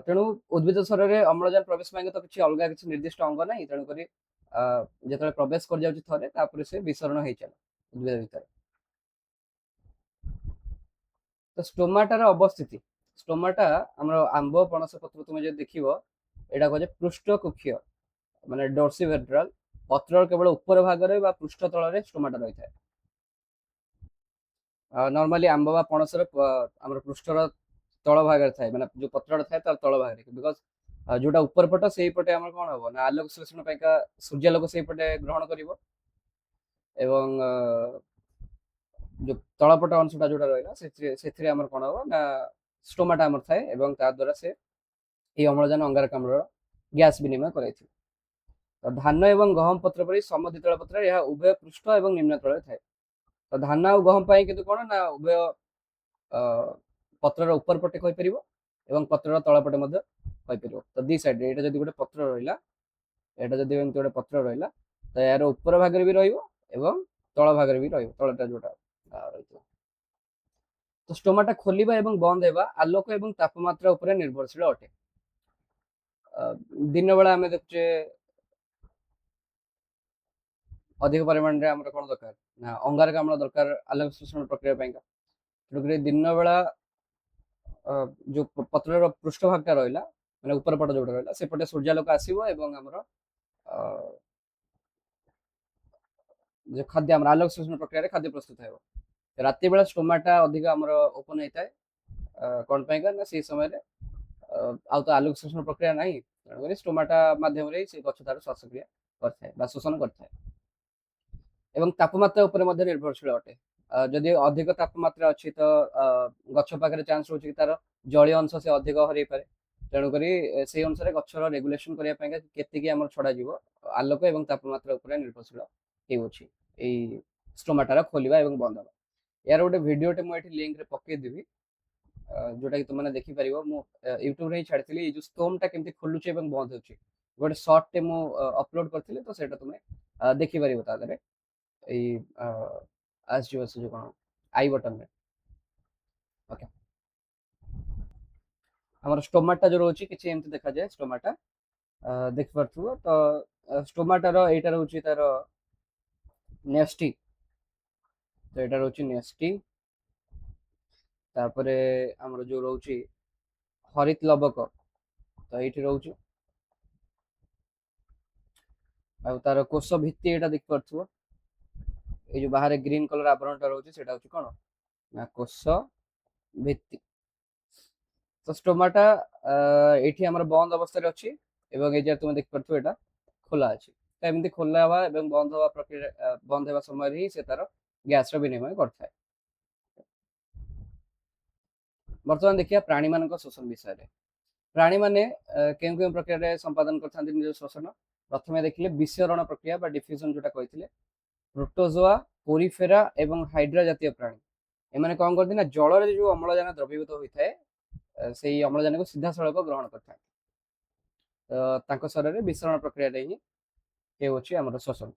ତେଣୁ ଉଦ୍ଭିଦ ଶରୀରରେ ଅମ୍ଳଜାନ ପ୍ରବେଶ ପାଇଁ ତ କିଛି ଅଲଗା କିଛି ନିର୍ଦ୍ଦିଷ୍ଟ ଅଙ୍ଗ ନାହିଁ, ତେଣୁକରି ଯେତେବେଳେ ପ୍ରବେଶ କରି ଯାଉଛି ଥରେ, ତାପରେ ସେ ବିସରଣ ହେଇଚାଲେ ଉଦ୍ଭିଦ ଭିତରେ। ତ ଷ୍ଟୋମାଟାର ଅବସ୍ଥିତି, ଷ୍ଟୋମାଟା ଆମର ଆମ୍ବ ପଣସ ପତ୍ର ତୁମେ ଯଦି ଦେଖିବ, ଏଇଟା କୁହାଯାଏ ପୃଷ୍ଠ କୁକ୍ଷୀୟ ମାନେ ଡୋର୍ସିଭେଣ୍ଟ୍ରାଲ, ପତ୍ରର କେବଳ ଉପର ଭାଗରେ ବା ପୃଷ୍ଠ ତଳରେ ଷ୍ଟୋମାଟା ରହିଥାଏ। ନର୍ମାଲି ଆମ୍ବ ବା ପଣସର ଆମର ପୃଷ୍ଠର ତଳ ଭାଗରେ ଥାଏ, ମାନେ ଯୋଉ ପତ୍ରଟା ଥାଏ ତାର ତଳ ଭାଗରେ, ବିକଜ ଯୋଉଟା ଉପର ପଟ ସେଇପଟେ ଆମର କଣ ହବ ନା ଆଲୋକ ସଂଶ୍ଳେଷଣ ପାଇଁକା ସୂର୍ଯ୍ୟାଲୋକ ସେଇପଟେ ଗ୍ରହଣ କରିବ, ଏବଂ ଯୋଉ ତଳପଟ ଅଂଶଟା ଯୋଉଟା ରହିଲା ସେଥିରେ ଆମର କଣ ହବ ନା ଷ୍ଟୋମାଟା ଆମର ଥାଏ, ଏବଂ ତା ଦ୍ୱାରା ସେ এই ଅମ୍ଳଜାନ ଅଙ୍ଗାରକାମ୍ଳର ଗ୍ୟାସ ବିନିମୟ କରାଇଥାଏ। ତ ଧାନ ଏବଂ ଗହମ ପତ୍ର ପରି ସମଦ୍ୱିତଳ ପତ୍ରରେ ଏହା ଉଭୟ ପୃଷ୍ଠ ଏବଂ ନିମ୍ନ ତଳରେ ଥାଏ। ତ ଧାନ ଆଉ ଗହମ ପାଇଁ କିନ୍ତୁ କଣ ନା ଉଭୟ ପତ୍ରର ଉପର ପଟେ କହିପାରିବ ଏବଂ ପତ୍ରର ତଳ ପଟେ ମଧ୍ୟ କହିପାରିବ। ତ ଦି ସାଇଡରେ ଏଇଟା ଯଦି ଗୋଟେ ପତ୍ର ରହିଲା, ଏଇଟା ଯଦି ଏମିତି ଗୋଟେ ପତ୍ର ରହିଲା, ତ ଏହାର ଉପର ଭାଗରେ ବି ରହିବ ଏବଂ ତଳ ଭାଗରେ ବି ରହିବ, ତଳଟା ଯୋଉଟା ରହିଥିବ। ତ ଷ୍ଟୋମାଟା ଖୋଲିବା ଏବଂ ବନ୍ଦ ହେବା ଆଲୋକ ଏବଂ ତାପମାତ୍ରା ଉପରେ ନିର୍ଭରଶୀଳ ଅଟେ। दिन बेला आम देखुचे अधिक परिमाण में आम कौन दरकार ना अंगारकाम्ल दरकार आलोक संश्लेषण प्रक्रिया तेणुक दिन बेला जो पत्र पृष्ठभागटा रहा मैंने ऊपर पट जो रहा सेपटे सूर्यालोक आसो एवं आमर जो खाद्य आम आलोक संश्लेषण प्रक्रिया खाद्य प्रस्तुत हो। राति बेला स्टोमाटा अधिक आमर ओपन होता है कौन ना से समय आउ तो आलोक संश्लेषण प्रक्रिया ना तेणुक स्टोमाटा मध्यम से गछ तार श्वासक्रिया करता शोषण करता है एवं तापमात्रा उपर निर्भरशील अटे। जदि अधिक तापमात्रा अच्छी तो गछ पाखे चान्स रोचे कि तार जलीय अंश से अधिक हरई पारे, तेणुक से अनुसार गचर रेगुलेसन करने छड़ा जीव आलोक और तापमात्रा उपर निर्भरशील हो स्टोमाटार खोलिबा एवं बंद हवा। यार गोटे भिडियोटे मुझे लिंक रे पकईदेवी जोटा कि तुमने देखिपर यूट्यूब ही छाड़ी जो स्टोमटा केमती खोलुचे बंद हो गोटे सर्टे मु अपलोड करथिले, तो सेटा तुमे देखिपर तादरे आसो जो कौन आई बटन में। ओके, हमारे स्टोमाटा जो रोचे किसी एमती देखा जाए स्टोमाटा देख पार्थुव। तो स्टोमाटार एटा रोचे तार नेस्टी, तो एटा रोचे नेस्टी, तापरे हमर जो रोचे हरित लबक, तो ये रोचे तार कोष भित्ति एटा देख पार्थुव, ये जो बाहर ग्रीन कलर आवरणटा रोचे सेटा होची कोन ना कोष भित्ति। तो स्टोमाटा ये आम बंद अवस्था अच्छी एवं ये तुम देख पार्थ एटा खोला अच्छी, तो एमती खोला हवा एवं बंद हवा प्रक्रिया बंद हवा समय ही से तार गैस विनिमय करता है। बर्तमान देखिए प्राणी मान शोषण विषय में। प्राणी माने केउ केउ प्रक्रिया संपादन करथांती निज शोषण। प्रथमे देखिले विसरण प्रक्रिया बा डिफ्यूजन जोटा कहिथिले, प्रोटोजोआ, पोरिफेरा एवं हाइड्रा जातीय प्राणी एमाने कौन करती ना जल जो अम्लजान द्रवीभूत होता है ସେଇ ଅମ୍ଳଜାନକୁ ସିଧାସଳଖ ଗ୍ରହଣ କରିଥାନ୍ତି। ତ ତାଙ୍କ ଶରୀରରେ ବିସରଣ ପ୍ରକ୍ରିୟାରେ ହିଁ ହେଉଛି ଆମର ଶ୍ୱସନ।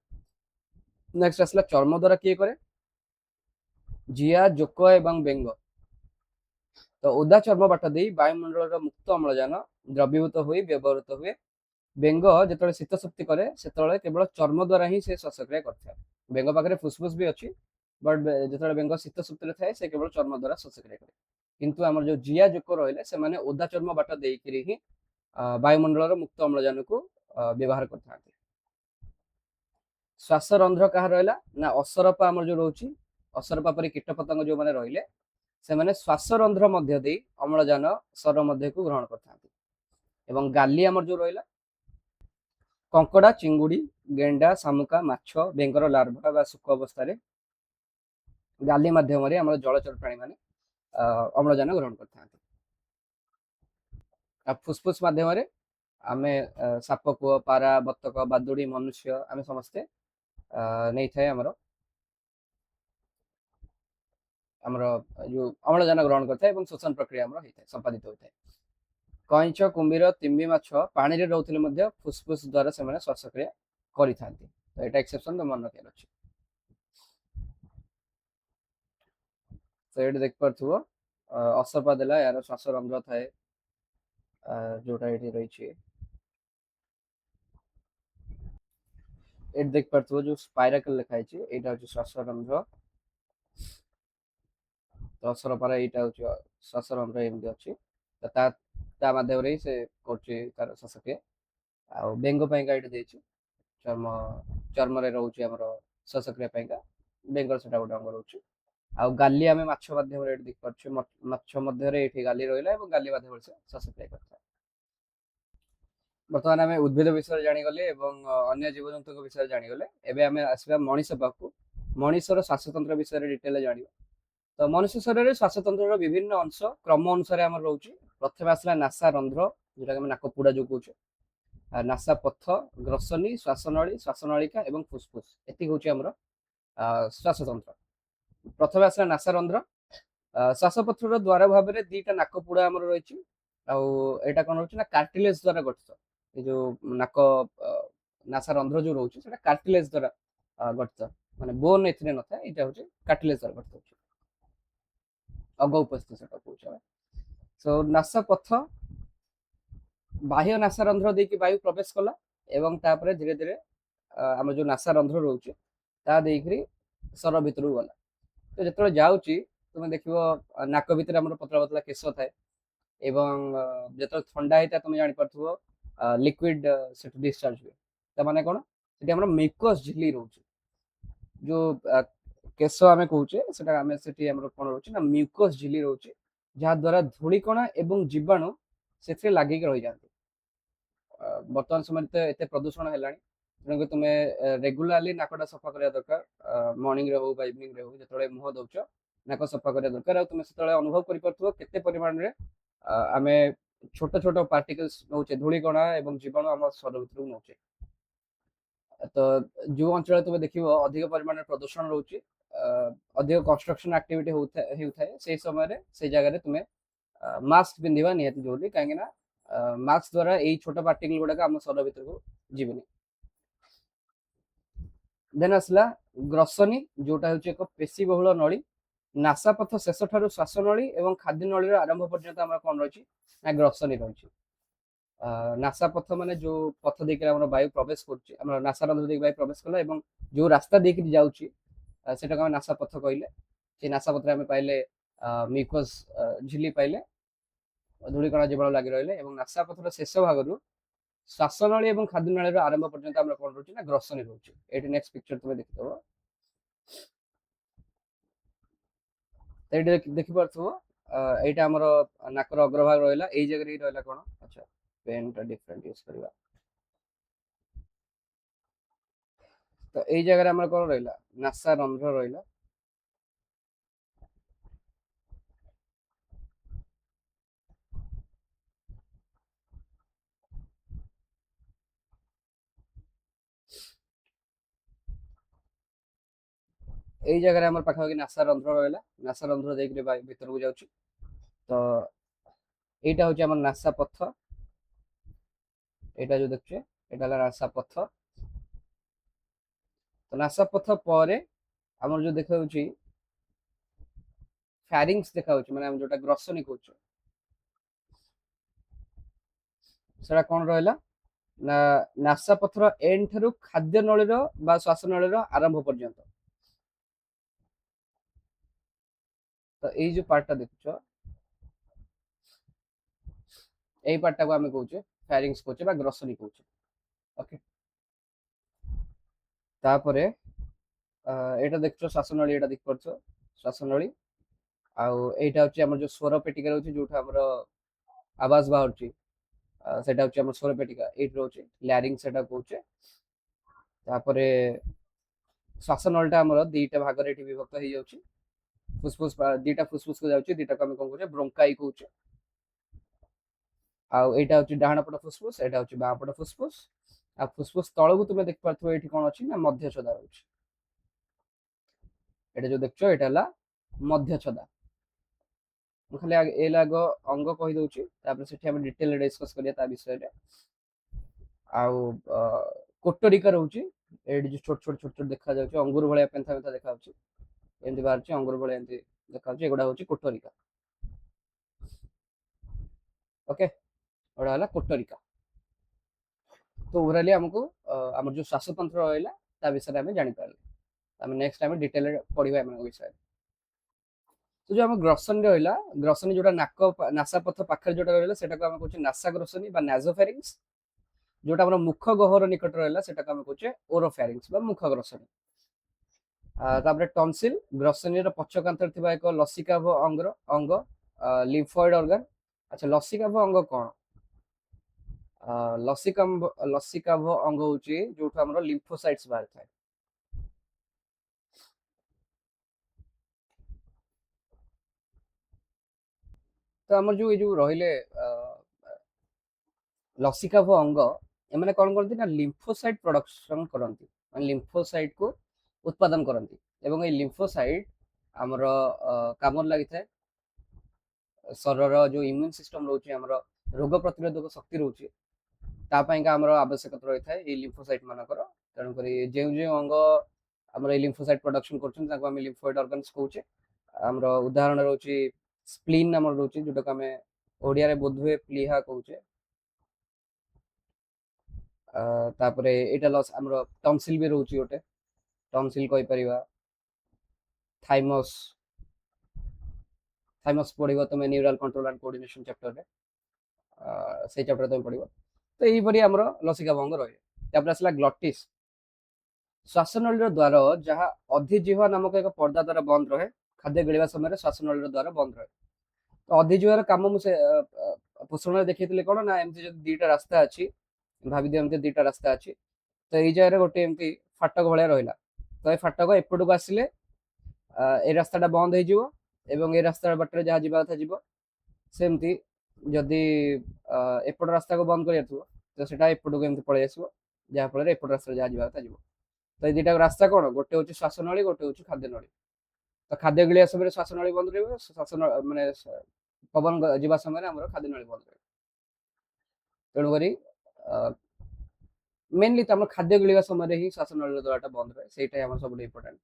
ନେକ୍ସଟ ଆସିଲା ଚର୍ମ ଦ୍ୱାରା କିଏ କରେ? ଜିଆ, ଜୋକ ଏବଂ ବେଙ୍ଗ। ତ ଓଦା ଚର୍ମ ବାଟ ଦେଇ ବାୟୁମଣ୍ଡଳର ମୁକ୍ତ ଅମ୍ଳଜାନ ଦ୍ରବୀଭୂତ ହୋଇ ବ୍ୟବହୃତ ହୁଏ। ବେଙ୍ଗ ଯେତେବେଳେ ଶୀତ ଶକ୍ତି କରେ ସେତେବେଳେ କେବଳ ଚର୍ମ ଦ୍ୱାରା ହିଁ ସେ ଶ୍ୱାସକ୍ରିୟା କରିଥାଏ। ବେଙ୍ଗ ପାଖରେ ଫୁସଫୁସ୍ ବି ଅଛି, ବଟ୍ ଯେତେବେଳେ ବେଙ୍ଗ ଶୀତ ଶକ୍ତିରେ ଥାଏ ସେ କେବଳ ଚର୍ମ ଦ୍ୱାରା ଶ୍ୱାସକ୍ରିୟା କରେ। କିନ୍ତୁ ଆମର ଯୋଉ ଜିଆ, ଜୋକ ରହିଲେ ସେମାନେ ଓଦା ଚର୍ମ ବାଟ ଦେଇକିରି ହିଁ ବାୟୁମଣ୍ଡଳର ମୁକ୍ତ ଅମ୍ଳଜାନକୁ ବ୍ୟବହାର କରିଥାନ୍ତି। ଶ୍ୱାସରନ୍ଧ୍ର କାହାର ରହିଲା ନା ଅସରପା ଆମର ଯୋଉ ରହୁଛି, ଅସରପା ପରି କୀଟପତଙ୍ଗ ଯୋଉମାନେ ରହିଲେ ସେମାନେ ଶ୍ୱାସରନ୍ଧ୍ର ମଧ୍ୟ ଦେଇ ଅମ୍ଳଜାନ ଶର ମଧ୍ୟକୁ ଗ୍ରହଣ କରିଥାନ୍ତି। ଏବଂ ଗାଲି ଆମର ଯୋଉ ରହିଲା, କଙ୍କଡା, ଚିଙ୍ଗୁଡି, ଗେଣ୍ଡା, ଶାମୁକା, ମାଛ, ବେଙ୍ଗର ଲାର୍ଭା ବା ଶୁକ ଅବସ୍ଥାରେ ଗାଲି ମାଧ୍ୟମରେ ଆମର ଜଳଚର ପ୍ରାଣୀ ମାନେ ଅମ୍ଳଜାନ ଗ୍ରହଣ କରିଥାନ୍ତି। ଆଉ ଫୁସଫୁସ ମାଧ୍ୟମରେ ଆମେ ସାପ, କୁଅ, ପାରା, ବତକ, ବାଦୁଡି, ମନୁଷ୍ୟ ଆମେ ସମସ୍ତେ ନେଇଥାଏ ଆମର ଯୋଉ ଅମ୍ଳଜାନ ଗ୍ରହଣ କରିଥାଏ ଏବଂ ଶୋଷଣ ପ୍ରକ୍ରିୟା ଆମର ହେଇଥାଏ, ସମ୍ପାଦିତ ହୋଇଥାଏ। କଇଁଛ, କୁମ୍ଭୀର, ତିମି ମାଛ ପାଣିରେ ରହୁଥିଲେ ମଧ୍ୟ ଫୁସଫୁସ ଦ୍ୱାରା ସେମାନେ ଶ୍ୱାସକ୍ରିୟା କରିଥାନ୍ତି। ତ ଏଇଟା ଏକ୍ସେପସନ ତ ମନେ ରଖିବାର ଅଛି। ତ ଏଇଠି ଦେଖିପାରୁଥିବ ଅସରପା ଦେଲା ଏହାର ଶ୍ୱାସରନ୍ଧ୍ର ଥାଏ, ଯୋଉଟା ଏଠି ରହିଛି। ଏଠି ଦେଖିପାରୁଥିବ ଯୋଉ ସ୍ପାଇରାକଲ ଲେଖା ହେଇଛି ଏଇଟା ହଉଛି ଶ୍ୱାସରନ୍ଧ୍ର। ତ ଅସରପାର ଏଇଟା ହଉଛି ଶ୍ୱାସରନ୍ଧ୍ର, ଏମିତି ଅଛି। ତ ତା ମାଧ୍ୟମରେ ହିଁ ସେ କରୁଛି ତାର ଶ୍ୱାସକ୍ରିୟା। ଆଉ ବେଙ୍ଗ ପାଇଁକା ଏଇଠି ଦେଇଛି ଚର୍ମରେ ରହୁଛି ଆମର ଶ୍ୱାସକ୍ରିୟା ପାଇଁକା, ବେଙ୍ଗର ସେଟା ଗୋଟେ ଅଙ୍ଗ ରହୁଛି। ଆଉ ଗାଲି ଆମେ ମାଛ ମାଧ୍ୟମରେ ଏଠି ଦେଖିପାରୁଛୁ, ମାଛ ମଧ୍ୟରେ ଏଠି ଗାଲି ରହିଲା ଏବଂ ଗାଲି ମାଧ୍ୟମରେ ସେ ଶ୍ୱାସକ୍ରିୟା କରିଥାଏ। ବର୍ତ୍ତମାନ ଆମେ ଉଦ୍ଭିଦ ବିଷୟରେ ଜାଣିଗଲେ ଏବଂ ଅନ୍ୟ ଜୀବଜନ୍ତୁଙ୍କ ବିଷୟରେ ଜାଣିଗଲେ। ଏବେ ଆମେ ଆସିବା ମଣିଷ ପାଖକୁ। ମଣିଷର ଶ୍ୱାସତନ୍ତ୍ର ବିଷୟରେ ଡିଟେଲରେ ଜାଣିବା। ତ ମନୁଷ୍ୟ ଶରୀରରେ ଶ୍ୱାସତନ୍ତ୍ରର ବିଭିନ୍ନ ଅଂଶ କ୍ରମ ଅନୁସାରେ ଆମର ରହୁଛି। ପ୍ରଥମେ ଆସିଲା ନାସା ରନ୍ଧ୍ର, ଯୋଉଟାକି ଆମେ ନାକ ପୁଡା ଯୋଉ କହୁଛେ, ନାସା ପଥ, ଗ୍ରସନୀ, ଶ୍ୱାସନଳୀ, ଶ୍ୱାସନଳିକା ଏବଂ ଫୁସଫୁସ, ଏତିକି ହଉଛି ଆମର ଶ୍ୱାସତନ୍ତ୍ର। ପ୍ରଥମେ ଆସିଲା ନାସା ରନ୍ଧ୍ର। ଶ୍ୱାସପତ୍ରର ଦ୍ୱାର ଭାବରେ ଦିଟା ନାକ ପୁଡା ଆମର ରହିଛି। ଆଉ ଏଇଟା କଣ ରହୁଛି ନା କାର୍ଟିଲେଜ ଦ୍ୱାରା ଗଠିତ। ଏ ଯୋଉ ନାକ ନାସା ରନ୍ଧ୍ର ଯୋଉ ରହୁଛି ସେଟା କାର୍ଟିଲେଜ ଦ୍ୱାରା ଗଠିତ, ମାନେ ବୋନ ଏଥିରେ ନଥାଏ, ଏଇଟା ହଉଛି କାର୍ଟିଲେଜ ଦ୍ୱାରା ଗଠିତ ହଉଛି, ଅଗ ଉପସ୍ଥିତ ସେଟା କହୁଛି ଆମେ। ସୋ ନାସା ପଥ ବାହ୍ୟ ନାସା ରନ୍ଧ୍ର ଦେଇକି ବାୟୁ ପ୍ରବେଶ କଲା ଏବଂ ତାପରେ ଧୀରେ ଧୀରେ ଆମର ଯୋଉ ନାସା ରନ୍ଧ୍ର ରହୁଛି ତା ଦେଇକିରି ଶର ଭିତରକୁ ଗଲା। ତ ଯେତେବେଳେ ଯାଉଛି ତୁମେ ଦେଖିବ ନାକ ଭିତରେ ଆମର ପତଳା ପତଳା କେଶ ଥାଏ ଏବଂ ଯେତେବେଳେ ଥଣ୍ଡା ହେଇଥାଏ ତୁମେ ଜାଣିପାରୁଥିବ ଲିକ୍ୱିଡ ସେଠୁ ଡିସଚାର୍ଜ ହୁଏ। ତାମାନେ କଣ, ସେଠି ଆମର ମିକସ୍ ଝିଲି ରହୁଛି। ଯୋଉ କେଶ ଆମେ କହୁଛେ ସେଟା ଆମେ ସେଠି ଆମର କଣ ରହୁଛି ନା ମ୍ୟୁକସ୍ ଝିଲି ରହୁଛି, ଯାହା ଦ୍ୱାରା ଧୂଳିକଣା ଏବଂ ଜୀବାଣୁ ସେଥିରେ ଲାଗିକି ରହିଯାନ୍ତି। ବର୍ତ୍ତମାନ ସମୟରେ ତ ଏତେ ପ୍ରଦୂଷଣ ହେଲାଣି, ତେଣୁକରି ତୁମେ ରେଗୁଲାରଲି ନାକଟା ସଫା କରିବା ଦରକାର। ମର୍ଣ୍ଣିଂରେ ହଉ ବା ଇଭିନିଂରେ ହଉ ଯେତେବେଳେ ମୁହଁ ଦଉଛ ନାକ ସଫା କରିବା ଦରକାର। ଆଉ ତୁମେ ସେତେବେଳେ ଅନୁଭବ କରିପାରୁଥିବ କେତେ ପରିମାଣରେ ଆମେ ଛୋଟ ଛୋଟ ପାର୍ଟିକଲ୍ସ ନଉଛେ, ଧୂଳିକଣା ଏବଂ ଜୀବାଣୁ ଆମ ଶରୀର ଭିତରକୁ ନଉଛେ। ତ ଯୋଉ ଅଞ୍ଚଳରେ ତୁମେ ଦେଖିବ ଅଧିକ ପରିମାଣରେ ପ୍ରଦୂଷଣ ରହୁଛି, ଅଧିକ କନଷ୍ଟ୍ରକ୍ସନ ଆକ୍ଟିଭିଟି ହେଉଥାଏ, ସେଇ ସମୟରେ ସେଇ ଜାଗାରେ ତୁମେ ମାସ୍କ ପିନ୍ଧିବା ନିହାତି ଜରୁରୀ, କାହିଁକି ନା ମାସ୍କ ଦ୍ୱାରା ଏଇ ଛୋଟ ପାର୍ଟିକଲ ଗୁଡାକ ଆମ ଶରୀର ଭିତରକୁ ଯିବେନି। ଦେନ୍ ଆସିଲା ଗ୍ରସନୀ, ଯୋଉଟା ହେଉଛି ଏକ ପେଶୀ ବହୁଳ ନଳୀ। ନାସା ପଥ ଶେଷ ଠାରୁ ଶ୍ୱାସନଳୀ ଏବଂ ଖାଦ୍ୟ ନଳୀର ଆରମ୍ଭ ପର୍ଯ୍ୟନ୍ତ ଆମର କଣ ରହିଛି ନା ଗ୍ରସନୀ ରହିଛି। ନାସା ପଥ ମାନେ ଯୋଉ ପଥ ଦେଇକି ଆମର ବାୟୁ ପ୍ରବେଶ କରୁଛି, ଆମର ନାସା ରନ୍ଧ୍ର ଦେଇକି ବାୟୁ ପ୍ରବେଶ କଲା ଏବଂ ଯୋଉ ରାସ୍ତା ଦେଇକି ଯାଉଛି ସେଟାକୁ ଆମେ ନାସା ପଥ କହିଲେ। ସେଇ ନାସା ପଥରେ ଆମେ ପାଇଲେ ମିକସ୍ ଝିଲି ପାଇଲେ, ଧୂଳିକଣା ଜୀବାଣୁ ଲାଗି ରହିଲେ ଏବଂ ନାସା ପଥର ଶେଷ ଭାଗରୁ ଶ୍ୱାସନଳୀ ଏବଂ ଖାଦ୍ୟ ନଳୀର ଆରମ୍ଭ ପର୍ଯ୍ୟନ୍ତ ଆମର କଣ ରହୁଛି ନା ଗ୍ରସନୀ ରହୁଛି। ଏଇଠି ନେକ୍ସଟ ପିକ୍ଚର ତୁମେ ଦେଖିଦବ। ଏଇଠି ଦେଖିପାରୁଥିବ ଏଇଟା ଆମର ନାକର ଅଗ୍ରଭାଗ ରହିଲା, ଏଇ ଜାଗାରେ ହିଁ ରହିଲା କଣ, ଆଚ୍ଛା ପେନ୍ ଟା ଡିଫରେଣ୍ଟ ୟୁଜ କରିବା। ତ ଏଇ ଜାଗାରେ ଆମର କଣ ରହିଲା, ନାସା ରନ୍ଧ୍ର ରହିଲା। ଏଇ ଜାଗାରେ ଆମର ପାଖାପାଖି ନାସା ରନ୍ଧ୍ର ରହିଲା, ନାସା ରନ୍ଧ୍ର ଦେଇକି ଭିତରକୁ ଯାଉଛି। ତ এইটা হচ্ছে আমার নাসা পথ, এটা যে দেখছে এটা হলো নাসা পথ। তো ନାସା ପଥ ପରେ ଆମର ଯୋଉ ଦେଖା ଯାଉଛି ଫ୍ୟାରିଙ୍ଗ୍ସ ଦେଖା ଯାଉଛି, ମାନେ ଆମେ ଯୋଉଟା ଗ୍ରସନୀ କହୁଛୁ, ସେଟା କଣ ରହିଲା ନା ନାସା ପଥର ଏଣ୍ଡ ଠାରୁ ଖାଦ୍ୟ ନଳୀର ବା ଶ୍ୱାସନଳୀର ଆରମ୍ଭ ପର୍ଯ୍ୟନ୍ତ। ତ ଏଇ ଯୋଉ ପାର୍ଟଟା ଦେଖୁଛ, ଏଇ ପାର୍ଟଟାକୁ ଆମେ କହୁଛେ ଫ୍ୟାରିଙ୍ଗ୍ସ କହୁଛେ ବା ଗ୍ରସନୀ କହୁଛେ। ଓକେ, ତାପରେ ଏଇଟା ଦେଖୁଛ ଶ୍ୱାସନଳୀ, ଏଇଟା ଦେଖିପାରୁଛ ଶ୍ୱାସନଳୀ। ଆଉ ଏଇଟା ହଉଛି ଆମର ଯୋଉ ସ୍ୱର ପେଟିକା ରହୁଛି, ଯୋଉଠୁ ଆମର ଆବାଜ ବାହାରୁଛି, ସେଟା ହଉଛି ଆମର ସ୍ୱର ପେଟିକା, ଏଇଠି ରହୁଛି ଲ୍ୟାରିଙ୍ଗ ସେଟା କହୁଛେ। ତାପରେ ଶ୍ୱାସନଳୀଟା ଆମର ଦିଟା ଭାଗରେ ଏଠି ବିଭକ୍ତ ହେଇଯାଉଛି, ଫୁସଫୁସ ଦିଟା ଫୁସଫୁସ କୁ ଯାଉଛି, ଦିଟାକୁ ଆମେ କଣ କହୁଛେ ବ୍ରୋଙ୍କାଇ କହୁଛେ। ଆଉ ଏଇଟା ହଉଛି ଡାହାଣ ପଟ ଫୁସଫୁସ, ଏଇଟା ହଉଛି ବାଁ ପଟ ଫୁସଫୁସ। ଆଉ ଫୁସଫୁସ ତଳକୁ ତୁମେ ଦେଖିପାରୁଥିବ ଏଇଠି କଣ ଅଛି ନା ମଧ୍ୟଛଦା ରହୁଛି। ଏଇଟା ଯୋଉ ଦେଖୁଛ ଏଇଟା ହେଲା ମଧ୍ୟଛଦା। ମୁଁ ଖାଲି ଏ ଲାଗ ଅଙ୍ଗ କହିଦଉଛି, ତାପରେ ସେଠି ଆମେ ଡିଟେଲରେ ଡିସ୍କସ କରିବା ତା ବିଷୟରେ। ଆଉ କୋଟରିକା ରହୁଛି, ଏଇଠି ଯୋଉ ଛୋଟ ଛୋଟ ଛୋଟ ଛୋଟ ଦେଖାଯାଉଛି ଅଙ୍ଗୁର ଭଳିଆ ପେନ୍ଥା ପେନ୍ଥା ଦେଖାଯାଉଛି, ଏମିତି ବାହାରୁଛି ଅଙ୍ଗୁର ଭଳିଆ ଏମିତି ଦେଖାଯାଉଛି, ଏଗୁଡା ହଉଛି କୋଟରିକା। ଓକେ, ଏଗୁଡା ହେଲା କୋଟରିକା। ତ ଓଭରାଲି ଆମକୁ ଆମର ଯୋଉ ଶ୍ୱାସତନ୍ତ୍ର ରହିଲା ତା ବିଷୟରେ ଆମେ ଜାଣିପାରିଲେ। ଆମେ ନେକ୍ସଟ ଆମେ ଡିଟେଲରେ ପଢିବା ଏମାନଙ୍କ ବିଷୟରେ। ତ ଯୋଉ ଆମ ଗ୍ରସନୀ ରହିଲା, ଗ୍ରସନୀ ଯୋଉଟା ନାସା ପଥ ପାଖରେ ଯୋଉଟା ରହିଲା ସେଟାକୁ ଆମେ କହୁଛେ ନାସା ଗ୍ରସନୀ ବା ନାଜୋଫ୍ୟାରିଙ୍ଗ୍ସ। ଯୋଉଟା ଆମର ମୁଖ ଗହ୍ୱର ନିକଟରେ ରହିଲା ସେଟାକୁ ଆମେ କହୁଛେ ଓରୋଫ୍ୟାରିଙ୍ଗ୍ସ ବା ମୁଖ ଗ୍ରସନୀ। ତାପରେ ଟନସିଲ, ଗ୍ରସନୀର ପଛକାନ୍ତରେ ଥିବା ଏକ ଲସିକାଭ ଅଙ୍ଗ ଲିମ୍ଫଏଡ ଅର୍ଗାନ। ଆଚ୍ଛା, ଲସିକାଭ ଅଙ୍ଗ କଣ? ଲସିକାଭ ଅଙ୍ଗ ହଉଛି ଯୋଉଠୁ ଆମର ଲିମ୍ଫୋସାଇଟ୍ସ ବାହାରିଥାଏ। ତ ଆମର ଯୋଉ ଏଇ ଯୋଉ ରହିଲେ ଲସିକାଭ ଅଙ୍ଗ, ଏମାନେ କଣ କରନ୍ତି ନା ଲିମ୍ଫୋସାଇଟ୍ ପ୍ରଡକ୍ସନ କରନ୍ତି, ମାନେ ଲିମ୍ଫୋସାଇଟ୍ କୁ ଉତ୍ପାଦନ କରନ୍ତି। ଏବଂ ଏଇ ଲିମ୍ଫୋସାଇଟ୍ ଆମର କାମରେ ଲାଗିଥାଏ ଶରୀରର ଯୋଉ ଇମ୍ୟୁନ ସିଷ୍ଟମ ରହୁଛି, ଆମର ରୋଗ ପ୍ରତିରୋଧକ ଶକ୍ତି ରହୁଛି, ତା ପାଇଁକା ଆମର ଆବଶ୍ୟକତା ରହିଥାଏ ଏଇ ଲିମ୍ଫୋସାଇଟ୍ ମାନଙ୍କର। ତେଣୁକରି ଯେଉଁ ଯେଉଁ ଅଙ୍ଗ ଆମର ଏଇ ଲିମ୍ଫୋସାଇଟ୍ ପ୍ରଡକ୍ସନ କରୁଛନ୍ତି ତାକୁ ଆମେ ଲିମ୍ଫୋଏଡ୍ ଅର୍ଗାନ୍ସ କହୁଛେ। ଆମର ଉଦାହରଣ ରହୁଛି ସ୍ପ୍ଲିନ୍ ଆମର ରହୁଛି, ଯୋଉଟାକୁ ଆମେ ଓଡିଆରେ ବୋଧହୁଏ ପ୍ଲିହା କହୁଛେ। ତାପରେ ଏଇଟା ଆମର ଟନସିଲ ବି ରହୁଛି ଗୋଟେ, ଟନସିଲ କହିପାରିବା। ଥାଇମସ୍, ଥାଇମସ୍ ପଢିବ ତମେ ନ୍ୟୁରାଲ କଣ୍ଟ୍ରୋଲ ଆଣ୍ଡ କୋଅର୍ଡିନେସନ ଚ୍ୟାପ୍ଟରରେ, ସେଇ ଚ୍ୟାପ୍ଟର ତମେ ପଢିବ। ତ ଏଇପରି ଆମର ଲସିକା ଭଙ୍ଗ ରହିବ। ତାପରେ ଆସିଲା ଗ୍ଲଟିସ୍, ଶ୍ୱାସନଳୀର ଦ୍ୱାର ଯାହା ଅଧିଜିହ୍ୱା ନାମକ ଏକ ପର୍ଦ୍ଦା ଦ୍ୱାରା ବନ୍ଦ ରହେ। ଖାଦ୍ୟ ଗିଳିବା ସମୟରେ ଶ୍ୱାସନଳୀର ଦ୍ୱାର ବନ୍ଦ ରହେ। ତ ଅଧିଜିହ୍ୱାର କାମ ମୁଁ ସେ ପୋଷଣରେ ଦେଖେଇଥିଲି କଣ ନା, ଏମିତି ଯଦି ଦିଟା ରାସ୍ତା ଅଛି, ଭାବିଦିଅ ଏମିତି ଦିଟା ରାସ୍ତା ଅଛି, ତ ଏଇ ଜାଗାରେ ଗୋଟେ ଏମିତି ଫାଟକ ଭଳିଆ ରହିଲା। ତ ଏ ଫାଟକ ଏପଟକୁ ଆସିଲେ এই ରାସ୍ତାଟା ବନ୍ଦ ହେଇଯିବ ଏବଂ ଏ ରାସ୍ତା ବାଟରେ ଯାହା ଯିବା କଥା ଯିବ। ସେମିତି ଯଦି ଏପଟ ରାସ୍ତାକୁ ବନ୍ଦ କରିବାର ଥିବ ତ ସେଟା ଏପଟକୁ ଏମିତି ପଳେଇ ଆସିବ, ଯାହା ଫଳରେ ଏପଟ ରାସ୍ତାରେ ଯାହା ଯିବା କଥା ଯିବ। ତ ଏଇ ଦିଟା ରାସ୍ତା କଣ, ଗୋଟେ ହଉଛି ଶ୍ୱାସନଳୀ, ଗୋଟେ ହଉଛି ଖାଦ୍ୟନଳୀ। ତ ଖାଦ୍ୟ ଗିଳିବା ସମୟରେ ଶ୍ୱାସନଳୀ ବନ୍ଦ ରହିବ, ମାନେ ପବନ ଯିବା ସମୟରେ ଆମର ଖାଦ୍ୟନଳୀ ବନ୍ଦ ରହିବ। ତେଣୁକରି ମେନଲି ତ ଆମର ଖାଦ୍ୟ ଗିଳିବା ସମୟରେ ହିଁ ଶ୍ୱାସନଳୀର ଦ୍ୱାରଟା ବନ୍ଦ ରହେ, ସେଇଟା ଆମର ସବୁଠୁ ଇମ୍ପୋର୍ଟାଣ୍ଟ।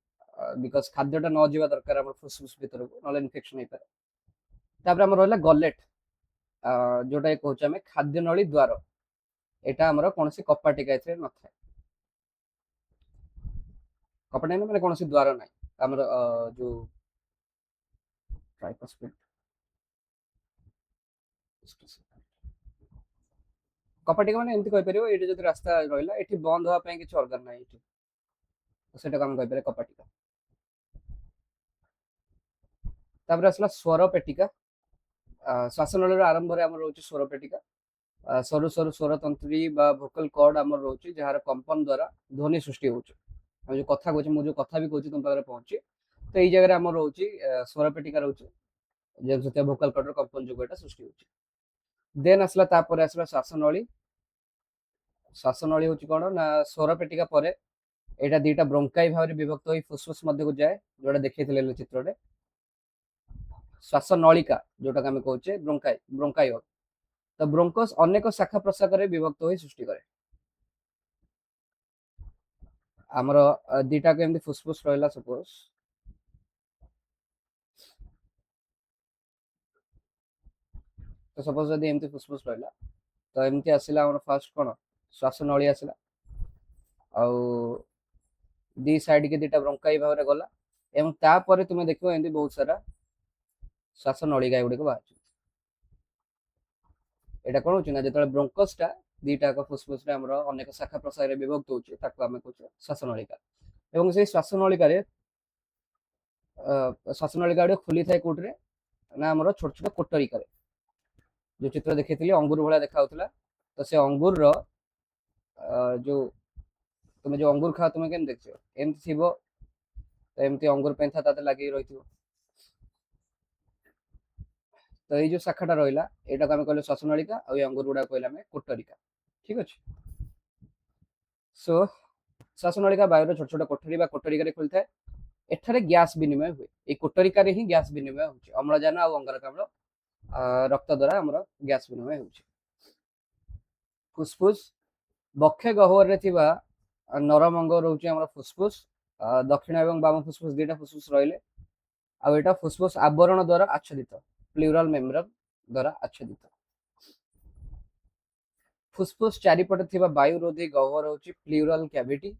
ବିକଜ ଖାଦ୍ୟଟା ନ ଯିବା ଦରକାର ଆମର ଫୁସଫୁସ ଭିତରକୁ, ନହେଲେ ଇନଫେକ୍ସନ ହେଇପାରେ। ତାପରେ ଆମର ରହିଲା ଗଲେଟ, ଯୋଉଟା କହୁଛେ ଆମେ ଖାଦ୍ୟନଳୀ ଦ୍ୱାର। ଏଇଟା ଆମର କୌଣସି କପାଟିକା ଏଥିରେ ନଥାଏ, କପାଟିକା ମାନେ କୌଣସି ଦ୍ୱାର ନାହିଁ। ଆମର ଯୋଉ କପାଟିକା ମାନେ ଏମିତି କହିପାରିବ, ଏଇଠି ଯଦି ରାସ୍ତା ରହିଲା ଏଠି ବନ୍ଦ ହବା ପାଇଁ କିଛି ଅର୍ଗାନ ନାହିଁ ଏଠି, ସେଟାକୁ ଆମେ କହିପାରିବା କପାଟିକା। ତାପରେ ଆସିଲା ସ୍ୱର ପେଟିକା, ଶ୍ୱାସନଳୀର ଆରମ୍ଭରେ ଆମର ରହୁଛି ସ୍ୱର ପେଟିକା। ସରୁ ସରୁ ସ୍ୱର ତନ୍ତ୍ରୀ ବା ଭୋକାଲ କର୍ଡ ଆମର ରହୁଛି, ଯାହାର କମ୍ପନ ଦ୍ୱାରା ଧ୍ୱନି ସୃଷ୍ଟି ହଉଛି। ଆମେ ଯୋଉ କଥା କହୁଛେ, ମୁଁ ଯୋଉ କଥା ବି କହୁଛି ତୁମ ପାଖରେ ପହଞ୍ଚି, ତ ଏଇ ଜାଗାରେ ଆମର ରହୁଛି ସ୍ୱର ପେଟିକା ରହୁଛି, ଯେଉଁ ସହିତ ଭୋକାଲ କର୍ଡର କମ୍ପନ ଯୋଗୁଁ ଏଟା ସୃଷ୍ଟି ହଉଛି। ଦେନ୍ ଆସିଲା ତାପରେ ଆସିଲା ଶ୍ୱାସନଳୀ। ଶ୍ୱାସନଳୀ ହଉଛି କଣ ନା ସ୍ୱର ପେଟିକା ପରେ ଏଇଟା ଦିଟା ବ୍ରୋଙ୍କାଇ ଭାବରେ ବିଭକ୍ତ ହୋଇ ଫୁସଫୁସ ମଧ୍ୟକୁ ଯାଏ, ଯୋଉଟା ଦେଖେଇଥିଲେ ଚିତ୍ରରେ। ଶ୍ୱାସ ନଳିକା ଯୋଉଟାକୁ ଆମେ କହୁଛେ ବ୍ରୋଙ୍କାଇଓଲ। ତ ବ୍ରୋଙ୍କସ୍ ଅନେକ ଶାଖା ପ୍ରଶାଖାରେ ବିଭକ୍ତ ହୋଇ ସୃଷ୍ଟି କରେ। ଆମର ଦିଟାକୁ ଏମିତି ଫୁସଫୁସ ରହିଲା ସପୋଜ, ତ ସପୋଜ ଯଦି ଏମିତି ଫୁସଫୁସ ରହିଲା, ତ ଏମିତି ଆସିଲା ଆମର ଫାଷ୍ଟ କଣ ଶ୍ୱାସ ନଳୀ ଆସିଲା, ଆଉ ଦି ସାଇଡ କି ଦିଟା ବ୍ରୋଙ୍କାଇ ଭାବରେ ଗଲା, ଏବଂ ତାପରେ ତୁମେ ଦେଖିବ ଏମିତି ବହୁତ ସାରା ଶ୍ୱାସ ନଳିକା ଗୁଡିକ ବାହାରୁଛି। এটা କଣ ହଉଛି ନା ଯେତେବେଳେ ବ୍ରୋଙ୍କସ୍ ଟା ଦିଟା ଏକ ଫୁସଫୁସ ରେ ଆମର ଅନେକ ଶାଖା ପ୍ରଶାଖାରେ ବିଭକ୍ତ ହଉଛି, ତାକୁ ଆମେ କହୁଛେ ଶ୍ୱାସନଳିକା। ଏବଂ ସେଇ ଶ୍ୱାସନଳିକାରେ ଶ୍ୱାସନଳିକା ଗୁଡିକ ଖୋଲିଥାଏ କୋଉଥିରେ ନା ଆମର ଛୋଟ ଛୋଟ କୋଟରିକାରେ। ଯୋଉ ଚିତ୍ର ଦେଖେଇଥିଲି ଅଙ୍ଗୁର ଭଳିଆ ଦେଖାଯାଉଥିଲା, ତ ସେ ଅଙ୍ଗୁରର ଯୋଉ ତୁମେ ଯୋଉ ଅଙ୍ଗୁର ଖାଅ ତୁମେ କେମିତି ଦେଖିଛ, ଏମିତି ଥିବ, ତ ଏମିତି ଅଙ୍ଗୁର ପେନ୍ଥା ତା ଦେହରେ ଲାଗିକି ରହିଥିବ। ତ ଏଇ ଯୋଉ ଶାଖାଟା ରହିଲା ଏଇଟାକୁ ଆମେ କହିଲେ ଶ୍ୱାସନଳିକା, ଆଉ ଏଇ ଅଙ୍ଗୁର ଗୁଡାକ କହିଲେ ଆମେ କୋଟରିକା। ଠିକ ଅଛି। ସୋ ଶ୍ୱାସନଳିକା ବାୟୁର ଛୋଟ ଛୋଟ କୋଠରୀ ବା କୋଟରିକାରେ ଖୋଲିଥାଏ। ଏଠାରେ ଗ୍ୟାସ ବିନିମୟ ହୁଏ, ଏଇ କୋଟରିକାରେ ହିଁ ଗ୍ୟାସ ବିନିମୟ ହଉଛି, ଅମ୍ଳଜାନ ଆଉ ଅଙ୍ଗାରକାମ୍ଳ ରକ୍ତ ଦ୍ୱାରା ଆମର ଗ୍ୟାସ ବିନିମୟ ହେଉଛି। ଫୁସଫୁସ ବକ୍ଷ ଗହ୍ୱରରେ ଥିବା ନରମ ଅଙ୍ଗ ରହୁଛି ଆମର ଫୁସଫୁସ। ଦକ୍ଷିଣ ଏବଂ ବାମ ଫୁସଫୁସ ଦିଟା ଫୁସଫୁସ ରହିଲେ, ଆଉ ଏଇଟା ଫୁସଫୁସ ଆବରଣ ଦ୍ୱାରା ଆଚ୍ଛାଦିତ, ପ୍ଲୁରାଲ ମେମ୍ବ୍ରେନ ଦ୍ୱାରା ଆଚ୍ଛାଦିତ। ଫୁସଫୁସ ଚାରିପଟେ ଥିବା ବାୟୁରୋଧୀ ଗହ୍ୱର ହେଉଛି ପ୍ଲୁରାଲ କ୍ୟାଭିଟି।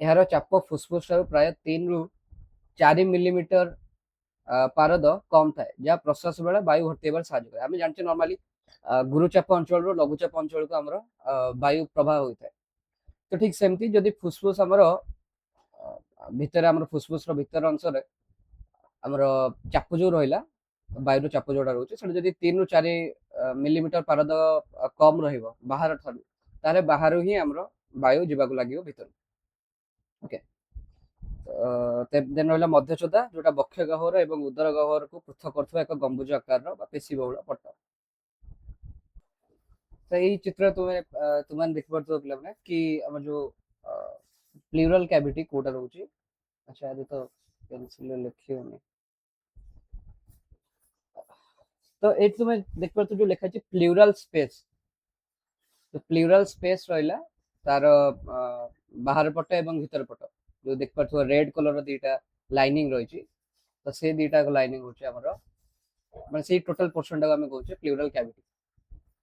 ଏହାର ଚାପ ଫୁସଫୁସ ଠାରୁ ପ୍ରାୟ 3 ରୁ 4 ମିଲିମିଟର ପାରଦ କମ୍ ଥାଏ, ଯାହା ପ୍ରଶ୍ୱାସ ବେଳେ ବାୟୁ ଭର୍ତ୍ତି ହେବାରେ ସାହାଯ୍ୟ କରେ। ଆମେ ଜାଣିଛେ ନର୍ମାଲି ଗୁରୁଚାପ ଅଞ୍ଚଳରୁ ଲଘୁଚାପ ଅଞ୍ଚଳକୁ ଆମର ବାୟୁ ପ୍ରବାହ ହୋଇଥାଏ। ତ ଠିକ ସେମିତି ଯଦି ଫୁସଫୁସ ଆମର ଭିତରେ ଆମର ଫୁସଫୁସର ଭିତର ଅଂଶରେ ଆମର ଚାପ ଯୋଉ ରହିଲା, ବାୟୁର ଚାପ ଯୋଉଟା ରହୁଛି ସେଟା ଯଦି 3 ରୁ 4 ମିଲିମିଟର ପାରଦ କମ ରହିବ ବାହାର ଠାରୁ, ତାହେଲେ ବାହାରୁ ହିଁ ଆମର ବାୟୁ ଯିବାକୁ ଲାଗିବ ଭିତରକୁ। ଓକେ। ଦେନ୍ ରହିଲା ମଧ୍ୟଚ୍ଛଦା, ଯୋଉଟା ବକ୍ଷ ଗହ୍ୱର ଏବଂ ଉଦର ଗହ୍ୱରକୁ ପୃଥକ କରୁଥିବା ଏକ ଗମ୍ବୁଜ ଆକାରର ବା ପେଶୀ ବହୁଳ ପଟ୍ଟ। ତ ଏଇ ଚିତ୍ର ତୁମେ ଦେଖିପାରୁଥିବ ପିଲାମାନେ କି ଆମର ଯୋଉ ପ୍ଲୁରାଲ କ୍ୟାଭିଟି କୋଉଟା ରହୁଛି। ଆଚ୍ଛା ଆଜି ତ ପେନସିଲରେ ଲେଖି ହଉନି, ତ ଏଇଠି ତୁମେ ଦେଖିପାରୁଥିବ ଯୋଉ ଲେଖା ଅଛି ପ୍ଲୁରାଲ ସ୍ପେସ। ତ ପ୍ଲୁରାଲ ସ୍ପେସ ରହିଲା ତାର ବାହାର ପଟ ଏବଂ ଭିତର ପଟ, ଯୋଉ ଦେଖିପାରୁଥିବ ରେଡ କଲର ଦିଟା ଲାଇନିଂ ରହିଛି, ତ ସେ ଦିଟା ଲାଇନିଂ ହଉଛି ଆମର ମାନେ ସେଇ ଟୋଟାଲ ପୋର୍ସନ ଟାକୁ ଆମେ କହୁଛେ ପ୍ଲୁରାଲ କ୍ୟାଭିଟି।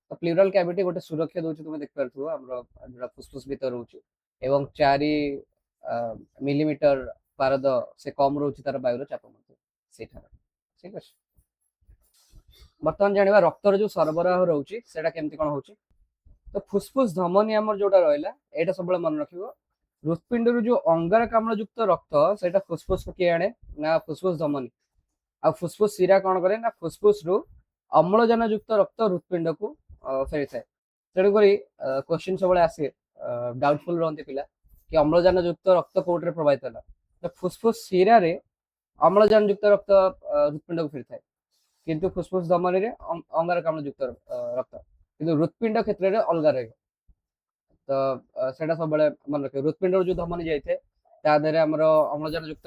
ତ ପ୍ଲୁରାଲ କ୍ୟାଭିଟି ଗୋଟେ ସୁରକ୍ଷା ଦଉଛି, ତୁମେ ଦେଖିପାରୁଥିବ ଆମର ଯୋଉଟା ଫୁସଫୁସ ଭିତରେ ରହୁଛି, ଏବଂ 4 ମିଲିମିଟର ପାରଦ ସେ କମ ରହୁଛି ତାର ବାୟୁର ଚାପ ମଧ୍ୟ ସେଇଠାରେ। ଠିକ ଅଛି। ବର୍ତ୍ତମାନ ଜାଣିବା ରକ୍ତର ଯୋଉ ସରବରାହ ରହୁଛି ସେଟା କେମିତି କଣ ହଉଛି। ତ ଫୁସଫୁସ ଧମନୀ ଆମର ଯୋଉଟା ରହିଲା, ଏଇଟା ସବୁବେଳେ ମନେ ରଖିବ, ହୃତ୍ପିଣ୍ଡରୁ ଯୋଉ ଅଙ୍ଗାରକାମ୍ଳ ଯୁକ୍ତ ରକ୍ତ ସେଇଟା ଫୁସଫୁସକୁ କିଏ ଆଣେ ନା ଫୁସଫୁସ ଧମନୀ। ଆଉ ଫୁସଫୁସ ଶିରା କଣ କରେ ନା ଫୁସଫୁସ ରୁ ଅମ୍ଳଜାନ ଯୁକ୍ତ ରକ୍ତ ହୃତ୍ପିଣ୍ଡକୁ ଫେରିଥାଏ। ତେଣୁକରି କ୍ୱେଶ୍ଚିନ୍ ସବୁବେଳେ ଆସେ, ଡାଉଟଫୁଲ ରହନ୍ତି ପିଲା କି ଅମ୍ଳଜାନ ଯୁକ୍ତ ରକ୍ତ କୋଉଥିରେ ପ୍ରବାହିତ ହେଲା, ତ ଫୁସଫୁସ ଶିରାରେ ଅମ୍ଳଜାନ ଯୁକ୍ତ ରକ୍ତ ହୃତ୍ପିଣ୍ଡକୁ ଫେରିଥାଏ, କିନ୍ତୁ ଫୁସଫୁସ ଧମନୀରେ ଅଙ୍ଗାରକାମ୍ଳ ଯୁକ୍ତ ରକ୍ତ, କିନ୍ତୁ ହୃତ୍ପିଣ୍ଡ କ୍ଷେତ୍ରରେ ଅଲଗା ରହିବ। ତ ସେଇଟା ସବୁବେଳେ ମନେ ରଖିବ, ହୃତ୍ପିଣ୍ଡରୁ ଯୋଉ ଧମନୀ ଯାଇଥାଏ ତା ଦେହରେ ଆମର ଅମ୍ଳଜାନ ଯୁକ୍ତ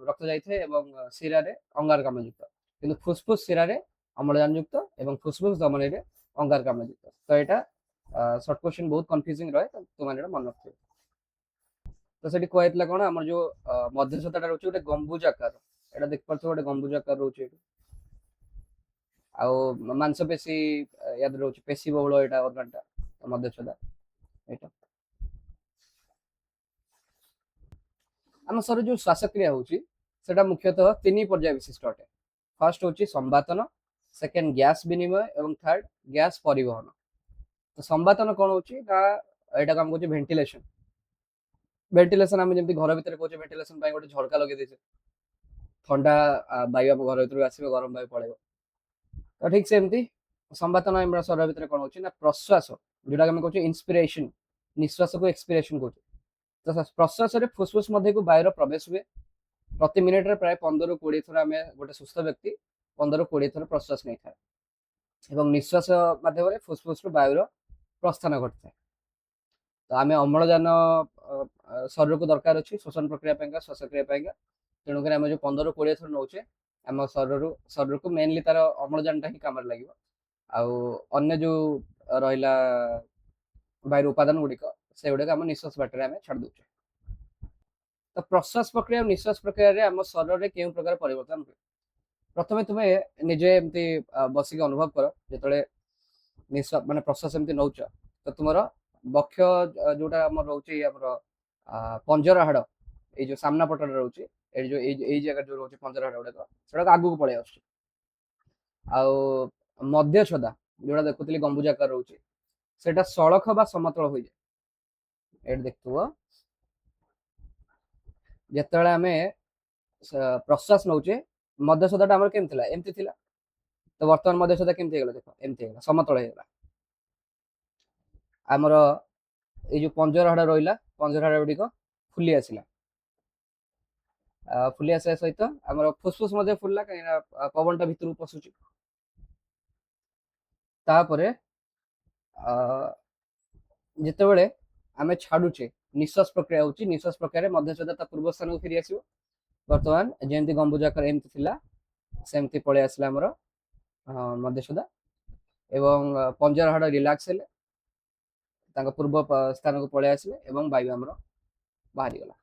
ରକ୍ତ ଯାଇଥାଏ ଏବଂ ଶିରାରେ ଅଙ୍ଗାରକାମ୍ଳ ଯୁକ୍ତ, କିନ୍ତୁ ଫୁସଫୁସ ଶିରାରେ ଅମ୍ଳଜାନ ଯୁକ୍ତ ଏବଂ ଫୁସଫୁସ ଧମନୀରେ ଅଙ୍ଗାରକାମ୍ଳ ଯୁକ୍ତ। ତ ଏଇଟା ସର୍ଟ କ୍ୱେଶ୍ଚିନ୍ ବହୁତ କନଫ୍ୟୁଜିଂ ରହେ, ତୁମମାନେ ଏଇଟା ମନେ ରଖିଥିବ। ତ ସେଠି କୁହାଯାଇଥିଲା କଣ ଆମର ଯୋଉ ମଧ୍ୟଚ୍ଛଦାଟା ରହୁଛି ଗୋଟେ ଗମ୍ବୁଜ ଆକାର, ଏଇଟା ଦେଖିପାରୁଥିବ ଗୋଟେ ଗମ୍ବୁଜ ଆକାର ରହୁଛି ଏଠି, ଆଉ ମାଂସପେଶୀ ୟାଦ ରହୁଛି, ପେଶୀ ବହୁଳ ଏଇଟା ଅର୍ଗାନଟା ମଧ୍ୟଚ୍ଛଦା। ଏଇଟା ଆମ ଶରୀର ଯୋଉ ଶ୍ୱାସକ୍ରିୟା ହଉଛି ସେଟା ମୁଖ୍ୟତଃ 3 ପର୍ଯ୍ୟାୟ ବିଶିଷ୍ଟ ଅଟେ। ଫାର୍ଷ୍ଟ ହଉଛି ସମ୍ବାତନ, ସେକେଣ୍ଡ ଗ୍ୟାସ ବିନିମୟ ଏବଂ ଥାର୍ଡ ଗ୍ୟାସ ପରିବହନ। ତ ସମ୍ବାତନ କଣ ହଉଛି ନା ଏଇଟାକୁ ଆମେ କହୁଛେ ଭେଣ୍ଟିଲେସନ। ଭେଣ୍ଟିଲେସନ ଆମେ ଯେମିତି ଘର ଭିତରେ କହୁଛେ ଭେଣ୍ଟିଲେସନ ପାଇଁ ଗୋଟେ ଝରକା ଲଗେଇ ଦେଇଛେ, ଥଣ୍ଡା ବାୟୁ ଆମ ଘର ଭିତରକୁ ଆସିବ, ଗରମ ବାୟୁ ପଳେଇବ। ତ ଠିକ ସେମିତି ସମ୍ବାତନ ଆମର ଶରୀର ଭିତରେ କଣ ହଉଛି ନା ପ୍ରଶ୍ୱାସ, ଯୋଉଟା ଆମେ କହୁଛେ ଇନ୍ସପିରେସନ, ନିଶ୍ୱାସକୁ ଏକ୍ସପିରେସନ କହୁଛେ। ତ ପ୍ରଶ୍ୱାସରେ ଫୁସଫୁସ ମଧ୍ୟକୁ ବାୟୁର ପ୍ରବେଶ ହୁଏ। ପ୍ରତି ମିନିଟରେ ପ୍ରାୟ 15 ରୁ 20 ଥର ଆମେ ଗୋଟେ ସୁସ୍ଥ ବ୍ୟକ୍ତି 15 ରୁ 20 ଥର ପ୍ରଶ୍ୱାସ ନେଇଥାଏ, ଏବଂ ନିଶ୍ୱାସ ମାଧ୍ୟମରେ ଫୁସଫୁସରୁ ବାୟୁର ପ୍ରସ୍ଥାନ ଘଟିଥାଏ। ତ ଆମେ ଅମ୍ଳଜାନ ଶରୀରକୁ ଦରକାର ଅଛି ଶୋଷଣ ପ୍ରକ୍ରିୟା ପାଇଁକା, ଶ୍ୱାସକ୍ରିୟା ପାଇଁକା, ତେଣୁକରି ଆମେ ଯୋଉ 15 ରୁ 20 ଥର ନଉଛେ ଆମ ଶରୀରକୁ ମେନଲି ତାର ଅମ୍ଳଜାନଟା ହିଁ କାମରେ ଲାଗିବ। ଆଉ ଅନ୍ୟ ଯୋଉ ରହିଲା ବାୟୁର ଉପାଦାନ ଗୁଡିକ ସେଗୁଡିକ ଆମ ନିଶ୍ୱାସ ବାଟରେ ଆମେ ଛାଡି ଦଉଛେ। ତ ପ୍ରଶ୍ୱାସ ପ୍ରକ୍ରିୟା ଆଉ ନିଶ୍ୱାସ ପ୍ରକ୍ରିୟାରେ ଆମ ଶରୀରରେ କେଉଁ ପ୍ରକାର ପରିବର୍ତ୍ତନ ହୁଏ? ପ୍ରଥମେ ତୁମେ ନିଜେ ଏମିତି ବସିକି ଅନୁଭବ କର, ଯେତେବେଳେ ମାନେ ପ୍ରଶ୍ୱାସ ଏମିତି ନଉଛ, ତ ତୁମର ବକ୍ଷ ଯୋଉଟା ଆମର ରହୁଛି ଆମର ପଞ୍ଜରା ହାଡ, ଏଇ ଯୋଉ ସାମ୍ନା ପଟରେ ରହୁଛି, ଏଇ ଜାଗାରେ ଯୋଉ ରହୁଛି ପଞ୍ଜରା ହାଡ ଗୁଡାକ, ସେଗୁଡାକ ଆଗକୁ ପଳେଇ ଆସୁଛି। ଆଉ ମଧ୍ୟ ଛଦା ଯୋଉଟା ଦେଖୁଥିଲି ଗମ୍ବୁଜ ଆକାର ରହୁଛି, ସେଟା ସଳଖ ବା ସମତଳ ହୋଇଯାଏ। ଏଠି ଦେଖୁଥିବ, ଯେତେବେଳେ ଆମେ ପ୍ରଶ୍ୱାସ ନଉଛେ, ମଧ୍ୟଛଦାଟା ଆମର କେମିତି ଥିଲା? ଏମିତି ଥିଲା। ତ ବର୍ତ୍ତମାନ ମଧ୍ୟଛଦା କେମିତି ହେଇଗଲା? ଦେଖ, ଏମିତି ହେଇଗଲା, ସମତଳ ହେଇଗଲା। ଆମର ଏଇ ଯୋଉ ପଞ୍ଜରା ହାଡ ରହିଲା, ପଞ୍ଜରା ହାଡ ଗୁଡିକ ଫୁଲି ଆସିଲା। ଫୁଲି ଆସିବା ସହିତ ଆମର ଫୁସଫୁସ ମଧ୍ୟ ଫୁଲିଲା, କାହିଁକିନା ପବନଟା ଭିତରକୁ ପଶୁଛି। ତାପରେ ଯେତେବେଳେ ଆମେ ଛାଡୁଛେ, ନିଶ୍ୱାସ ପ୍ରକ୍ରିୟା ହଉଛି, ନିଶ୍ୱାସ ପ୍ରକ୍ରିୟାରେ ମଧ୍ୟଛଦା ତା ପୂର୍ବ ସ୍ଥାନକୁ ଫେରି ଆସିବ। ବର୍ତ୍ତମାନ ଯେମିତି ଗମ୍ବୁଜ ଆକାର ଏମିତି ଥିଲା, ସେମିତି ପଳେଇ ଆସିଲା ଆମର ମଧ୍ୟଛଦା, ଏବଂ ପଞ୍ଜରା ହାଡ ରିଲାକ୍ସ ହେଲେ, ତାଙ୍କ ପୂର୍ବ ସ୍ଥାନକୁ ପଳେଇ ଆସିଲେ, ଏବଂ ବାୟୁ ଆମର ବାହାରିଗଲା।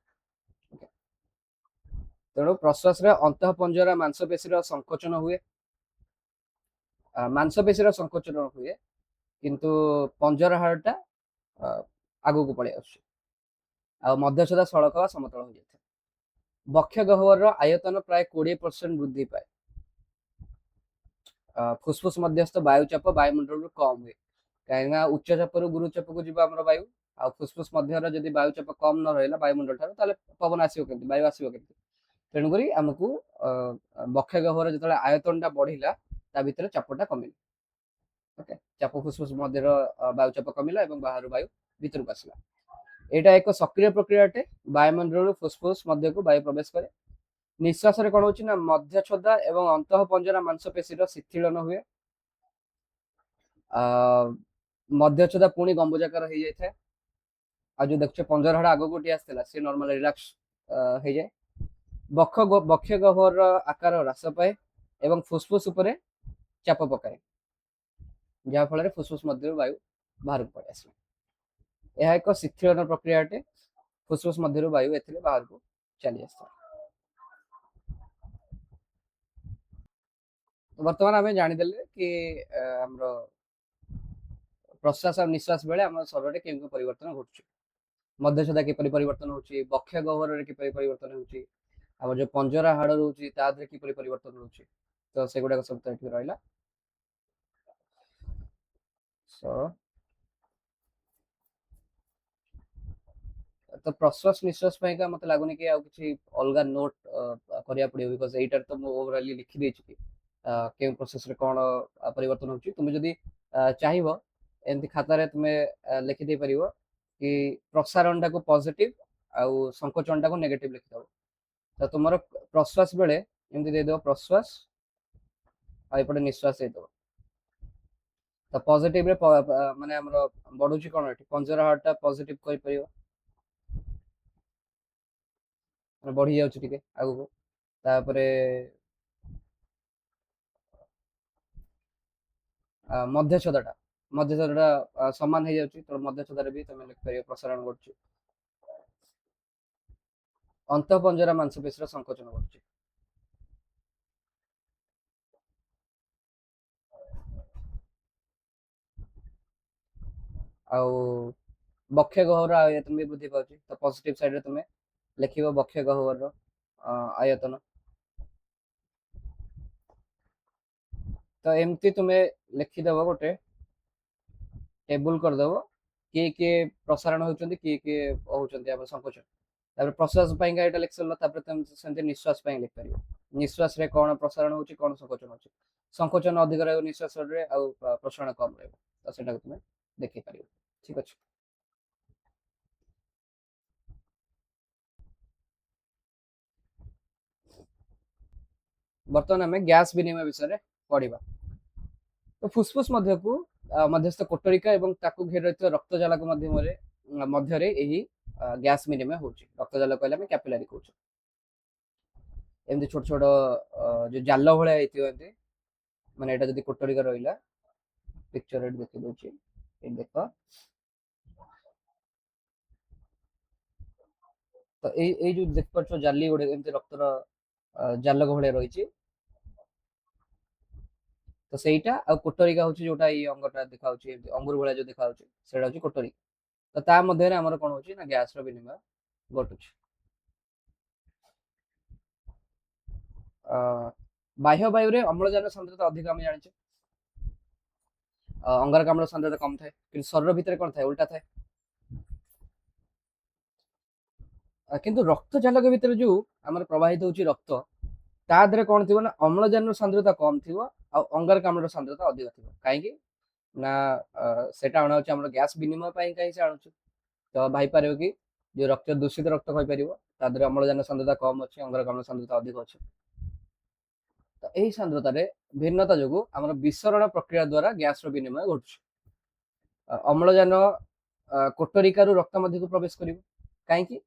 ତେଣୁ ପ୍ରଶ୍ୱାସରେ ଅନ୍ତଃ ପଞ୍ଜରା ମାଂସପେଶୀର ସଂକୋଚନ ହୁଏ, ମାଂସପେଶୀର ସଂକୋଚନ ହୁଏ, କିନ୍ତୁ ପଞ୍ଜରା ହାଡଟା ଆଗକୁ ପଳେଇ ଆସୁଛି, ଆଉ ମଧ୍ୟଛଦା ସଳଖ ବା ସମତଳ ହୋଇଯାଇଥାଏ। ବକ୍ଷ ଗହ୍ୱରର ଆୟତନ ପ୍ରାୟ 20% ବୃଦ୍ଧି ପାଏ। ଫୁସଫୁସ ମଧ୍ୟସ୍ଥ ବାୟୁ ଚାପ ବାୟୁମଣ୍ଡଳରୁ କମ୍ ହୁଏ, କାହିଁକିନା ଉଚ୍ଚ ଚାପରୁ ଗୁରୁ ଚାପକୁ ଯିବ ଆମର ବାୟୁ, ଆଉ ଫୁସଫୁସ ମଧ୍ୟରେ ଯଦି ବାୟୁ ଚାପ କମ୍ ନ ରହିଲା ବାୟୁମଣ୍ଡଳ ଠାରୁ, ତାହେଲେ ପବନ ଆସିବ କେମିତି, ବାୟୁ ଆସିବ କେମିତି? ତେଣୁକରି ଆମକୁ ବକ୍ଷ ଗହ୍ୱର ଯେତେବେଳେ ଆୟତନଟା ବଢିଲା, ତା ଭିତରେ ଚାପଟା କମିଲା। ଓକେ, ଚାପ ଫୁସଫୁସ ମଧ୍ୟର ବାୟୁ ଚାପ କମିଲା ଏବଂ ବାହାରୁ ବାୟୁ ଭିତରକୁ ଆସିଲା। ଏଇଟା ଏକ ସକ୍ରିୟ ପ୍ରକ୍ରିୟା ଅଟେ। ବାୟୁମଣ୍ଡଳରୁ ଫୁସଫୁସ ମଧ୍ୟକୁ ବାୟୁ ପ୍ରବେଶ କରେ। ନିଶ୍ୱାସରେ କଣ ହଉଛି ନା, ମଧ୍ୟଛଦା ଏବଂ ଅନ୍ତଃ ପଞ୍ଜରା ମାଂସପେଶୀର ଶିଥିଳନ ହୁଏ। ମଧ୍ୟଛଦା ପୁଣି ଗମ୍ବୁଜାକାର ହେଇଯାଇଥାଏ, ଆଉ ଯୋଉ ଦେଖୁଛ ପଞ୍ଜରା ହାଡ ଆଗକୁ ଉଠି ଆସିଥିଲା, ସେ ନର୍ମାଲ ରିଲାକ୍ସ ହେଇଯାଏ। ବକ୍ଷ ଗହ୍ୱରର ଆକାର ହ୍ରାସ ପାଏ ଏବଂ ଫୁସଫୁସ ଉପରେ ଚାପ ପକାଏ, ଯାହା ଫଳରେ ଫୁସଫୁସ ମଧ୍ୟରୁ ବାୟୁ ବାହାରକୁ ପଳେଇ ଆସିଲା। ଏହା ଏକ ଶିଥିଳନ ପ୍ରକ୍ରିୟା ଅଟେ। ଫୁସଫୁସ ମଧ୍ୟରୁ ବାୟୁ ଏଥିରେ ବାହାରକୁ ଚାଲି ଆସିଥାଏ। ବର୍ତ୍ତମାନ ଆମେ ଜାଣିଦେଲେ କି ଆମର ପ୍ରଶ୍ୱାସ ଆଉ ନିଶ୍ୱାସ ବେଳେ ଆମ ଶରୀରରେ କେଉଁ ପରିବର୍ତ୍ତନ ଘଟୁଛି, ମଧ୍ୟଛଦା କିପରି ପରିବର୍ତ୍ତନ ହଉଛି, ବକ୍ଷ ଗହ୍ୱରରେ କିପରି ପରିବର୍ତ୍ତନ ହଉଛି, ଆମର ଯୋଉ ପଞ୍ଜରା ହାଡ ରହୁଛି ତା ଦେହରେ କିପରି ପରିବର୍ତ୍ତନ ହଉଛି, ତ ସେଗୁଡାକ ସବୁ ତ ଏଠି ରହିଲା। ତ ପ୍ରଶ୍ୱାସ ନିଶ୍ୱାସ ପାଇଁକା ମତେ ଲାଗୁନି କି ଆଉ କିଛି ଅଲଗା ନୋଟ କରିବାକୁ ପଡିବ, ବିକଜ ଏଇଟାରେ ତ ମୁଁ ଓଭରାଲି ଲିଖିଦେଇଛି କି କେଉଁ ପ୍ରୋସେସରେ କଣ ପରିବର୍ତ୍ତନ ହଉଛି। ତୁମେ ଯଦି ଚାହିଁବ ଏମିତି ଖାତାରେ ତୁମେ ଲେଖିଦେଇ ପାରିବ କି ପ୍ରସାରଣଟାକୁ ପଜିଟିଭ ଆଉ ସଂକୋଚନଟାକୁ ନେଗେଟିଭ ଲେଖିଦବ। ତ ତୁମର ପ୍ରଶ୍ୱାସ ବେଳେ ଏମିତି ଦେଇଦବ ପ୍ରଶ୍ୱାସ, ଆଉ ଏପଟେ ନିଶ୍ୱାସ ଦେଇଦବ। ତ ପଜିଟିଭରେ ମାନେ ଆମର ବଢୁଛି କଣ, ଏଠି ପଞ୍ଜରା ହାଡଟା ପଜିଟିଭ କହିପାରିବ, ବଢି ଯାଉଛି ଟିକେ ଆଗକୁ। ତାପରେ ମଧ୍ୟଛଦାଟା ସମାନ ହେଇଯାଉଛି, ତ ମଧ୍ୟଛଦାରେ ବି ତମେ ଲେଖିପାରିବ ପ୍ରସାରଣ କରୁଛି। ଅନ୍ତଃ ପଞ୍ଜରା ମାଂସପେଶୀର ସଂକୋଚନ କରୁଛି। ଆଉ ବକ୍ଷ ଗହ୍ୱର ଆୟତନ ବି ବୃଦ୍ଧି ପାଉଛି, ତ ପଜିଟିଭ ସାଇଡରେ ତୁମେ ଲେଖିବ ବକ୍ଷ ଗହ୍ୱରର ଆୟତନ। ତ ଏମିତି ତୁମେ ଲେଖିଦବ, ଗୋଟେ ଟେବୁଲ କରିଦବ, କିଏ କିଏ ପ୍ରସାରଣ ହଉଛନ୍ତି, କିଏ କିଏ ହଉଛନ୍ତି ଆମର ସଂକୋଚନ। ତାପରେ ପ୍ରଶ୍ୱାସ ପାଇଁକା ଏଇଟା ଲେଖି ସାରିଲ, ତାପରେ ତମେ ସେମିତି ନିଶ୍ୱାସ ପାଇଁ ଲେଖିପାରିବ, ନିଶ୍ୱାସରେ କଣ ପ୍ରସାରଣ ହଉଛି, କଣ ସଂକୋଚନ ହଉଛି। ସଂକୋଚନ ଅଧିକ ରହିବ ନିଶ୍ୱାସରେ, ଆଉ ପ୍ରସାରଣ କମ ରହିବ, ତ ସେଟାକୁ ତୁମେ ଦେଖିପାରିବ। ଠିକ ଅଛି। ବର୍ତ୍ତମାନ ଆମେ ଗ୍ୟାସ ବିନିମୟ ବିଷୟରେ ପଢିବା। ତ ଫୁସଫୁସ ମଧ୍ୟସ୍ଥ କୋଟରିକା ଏବଂ ତାକୁ ଘେରି ରହିଥିବା ରକ୍ତଜାଲକ ମଧ୍ୟରେ ଏହି ଗ୍ୟାସ ବିନିମୟ ହଉଛି। ରକ୍ତଜାଲ କହିଲେ ଆମେ କ୍ୟାପିଲାରି କହୁଛୁ। ଏମିତି ଛୋଟ ଛୋଟ ଯୋଉ ଜାଲ ଭଳିଆ ହେଇଥିବ ଏମିତି, ମାନେ ଏଇଟା ଯଦି କୋଟରିକା ରହିଲା, ପିକ୍ଚର ଏଠି ଦେଖି ଦଉଛି, ଏଠି ଦେଖ। ତ ଏଇ ଯୋଉ ଦେଖିପାରୁଛ ଜାଲି ଗୋଟେ ଏମିତି ରକ୍ତର ଜାଲକ ଭଳିଆ ରହିଛି, ତ ସେଇଟା ଆଉ କୋଟରିକା ହଉଛି ଯୋଉଟା ଏଇ ଅଙ୍ଗଟା ଦେଖାଉଛି ଏମିତି ଅଙ୍ଗୁର ଭଳିଆ ଯୋଉ ଦେଖାଉଛି, ସେଇଟା ହଉଛି କୋଟରିକା। ତ ତା ମଧ୍ୟରେ ଆମର କଣ ହଉଛି ନା ଗ୍ୟାସର ବିନିମୟ ଘଟୁଛି। ଅ, ବାହ୍ୟ ବାୟୁରେ ଅମ୍ଳଜାନ ସାନ୍ଦ୍ରତା ଅଧିକ ଆମେ ଜାଣିଛେ, ଅଙ୍ଗାରକାମ୍ଳ ସାନ୍ଦ୍ରତା କମ ଥାଏ, କିନ୍ତୁ ଶରୀର ଭିତରେ କଣ ଥାଏ, ଉଲ୍ଟା ଥାଏ। କିନ୍ତୁ ରକ୍ତ ଚାଲକ ଭିତରେ ଯୋଉ ଆମର ପ୍ରବାହିତ ହଉଛି ରକ୍ତ, ତା ଦେହରେ କଣ ଥିବ ନା ଅମ୍ଳଜାନର ସାନ୍ଦ୍ରତା କମ ଥିବ ଆଉ ଅଙ୍ଗାରକାମ୍ଳର ସାନ୍ଦ୍ରତା ଅଧିକ ଥିବ। କାହିଁକି ନା ସେଟା ଅଣାଉଛି ଆମର ଗ୍ୟାସ ବିନିମୟ ପାଇଁ, କାହିଁ ସେ ଆଣୁଛୁ। ତ ଭାଇପାରିବ କି ଯୋଉ ରକ୍ତ ଦୂଷିତ ରକ୍ତ କହିପାରିବ, ତା ଦେହରେ ଅମ୍ଳଜାନ ସାନ୍ଦ୍ରତା କମ ଅଛି, ଅଙ୍ଗାରକାମ୍ଳ ସାନ୍ଦ୍ରତା ଅଧିକ ଅଛି। ତ ଏହି ସାନ୍ଦ୍ରତାରେ ଭିନ୍ନତା ଯୋଗୁ ଆମର ବିସରଣ ପ୍ରକ୍ରିୟା ଦ୍ୱାରା ଗ୍ୟାସର ବିନିମୟ ଘଟୁଛି। ଅମ୍ଳଜାନ କୋଟରିକାରୁ ରକ୍ତ ମଧ୍ୟକୁ ପ୍ରବେଶ କରିବ, କାହିଁକି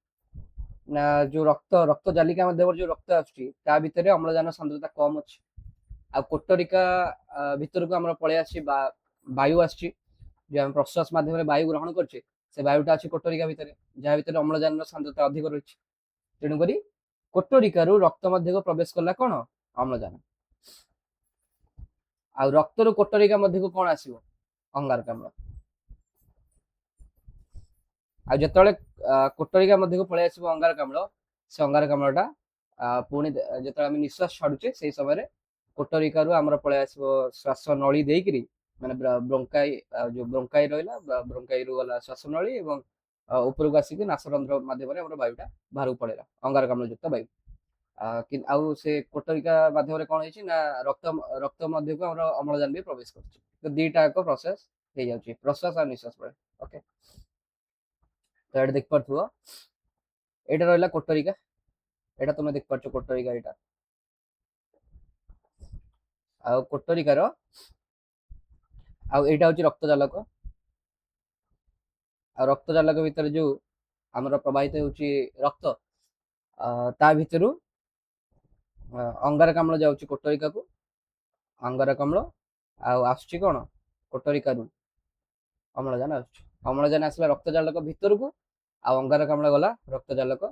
ନା ଯୋଉ ରକ୍ତ ଜାଲିକା ମାଧ୍ୟମରେ ଯୋଉ ରକ୍ତ ଆସୁଛି ତା ଭିତରେ ଅମ୍ଳଜାନ ସାନ୍ଦ୍ରତା କମ ଅଛି, ଆଉ କୋଟରିକା ଭିତରକୁ ଆମର ପଳେଇ ଆସିଛି ବାୟୁ ଆସିଛି, ଯୋଉ ଆମେ ପ୍ରଶ୍ୱାସ ମାଧ୍ୟମରେ ବାୟୁ ଗ୍ରହଣ କରୁଛେ, ସେ ବାୟୁଟା ଅଛି କୋଟରିକା ଭିତରେ, ଯାହା ଭିତରେ ଅମ୍ଳଜାନର ସାନ୍ଦ୍ରତା ଅଧିକ ରହିଛି। ତେଣୁକରି କୋଟରିକାରୁ ରକ୍ତ ମଧ୍ୟକୁ ପ୍ରବେଶ କଲା କଣ, ଅମ୍ଳଜାନ। ଆଉ ରକ୍ତରୁ କୋଟରିକା ମଧ୍ୟକୁ କଣ ଆସିବ, ଅଙ୍ଗାରକାମ୍ଳ। ଆଉ ଯେତେବେଳେ କୋଟରିକା ମଧ୍ୟକୁ ପଳେଇ ଆସିବ ଅଙ୍ଗାରକାମ୍ଳ, ସେ ଅଙ୍ଗାରକାମ୍ଳଟା ପୁଣି ଯେତେବେଳେ ଆମେ ନିଶ୍ୱାସ ଛାଡୁଛେ ସେଇ ସମୟରେ କୋଟରିକାରୁ ଆମର ପଳେଇ ଆସିବ ଶ୍ୱାସ ନଳୀ ଦେଇକିରି, ମାନେ ବ୍ରୋଙ୍କାଇ, ଯୋଉ ବ୍ରୋଙ୍କାଇ ରହିଲା, ବ୍ରୋଙ୍କାଇରୁ ଗଲା ଶ୍ୱାସ ନଳୀ ଏବଂ ଉପରକୁ ଆସିକି ନାସରନ୍ଧ୍ର ମାଧ୍ୟମରେ ଆମର ବାୟୁଟା ବାହାରକୁ ପଳେଇଲା, ଅଙ୍ଗାରକାମ୍ଳ ଯୁକ୍ତ ବାୟୁ। ଆଉ ସେ କୋଟରିକା ମାଧ୍ୟମରେ କଣ ହେଇଛି ନା ରକ୍ତ ମଧ୍ୟକୁ ଆମର ଅମ୍ଳଜାନ ବି ପ୍ରବେଶ କରୁଛି। ତ ଦିଟା ଏକ ପ୍ରୋସେସ ହେଇଯାଉଛି, ପ୍ରଶ୍ୱାସ ଆଉ ନିଶ୍ୱାସ ପରେ। ଓକେ, ତ ଏଇଟା ଦେଖିପାରୁଥିବ, ଏଇଟା ରହିଲା କୋଟରିକା, ଏଇଟା ତମେ ଦେଖିପାରୁଛ କୋଟରିକା ଏଇଟା। ଆଉ କୋଟରିକାର ଆଉ ଏଇଟା ହଉଛି ରକ୍ତ ଜାଲକ, ଆଉ ରକ୍ତ ଜାଲକ ଭିତରେ ଯୋଉ ଆମର ପ୍ରବାହିତ ହେଉଛି ରକ୍ତ, ତା ଭିତରୁ ଅଙ୍ଗାରକାମ୍ଳ ଯାଉଛି କୋଟରିକାକୁ, ଅଙ୍ଗାରକାମ୍ଳ ଆଉ ଆସୁଛି କଣ କୋଟରିକାରୁ ଅମ୍ଳଜାନ ଆସୁଛି। ଅମ୍ଳଜାନ ଆସିଲା ରକ୍ତ ଜାଲକ ଭିତରକୁ, ଆଉ ଅଙ୍ଗାରକାମ୍ଳ ଗଲା ରକ୍ତ ଜାଲକ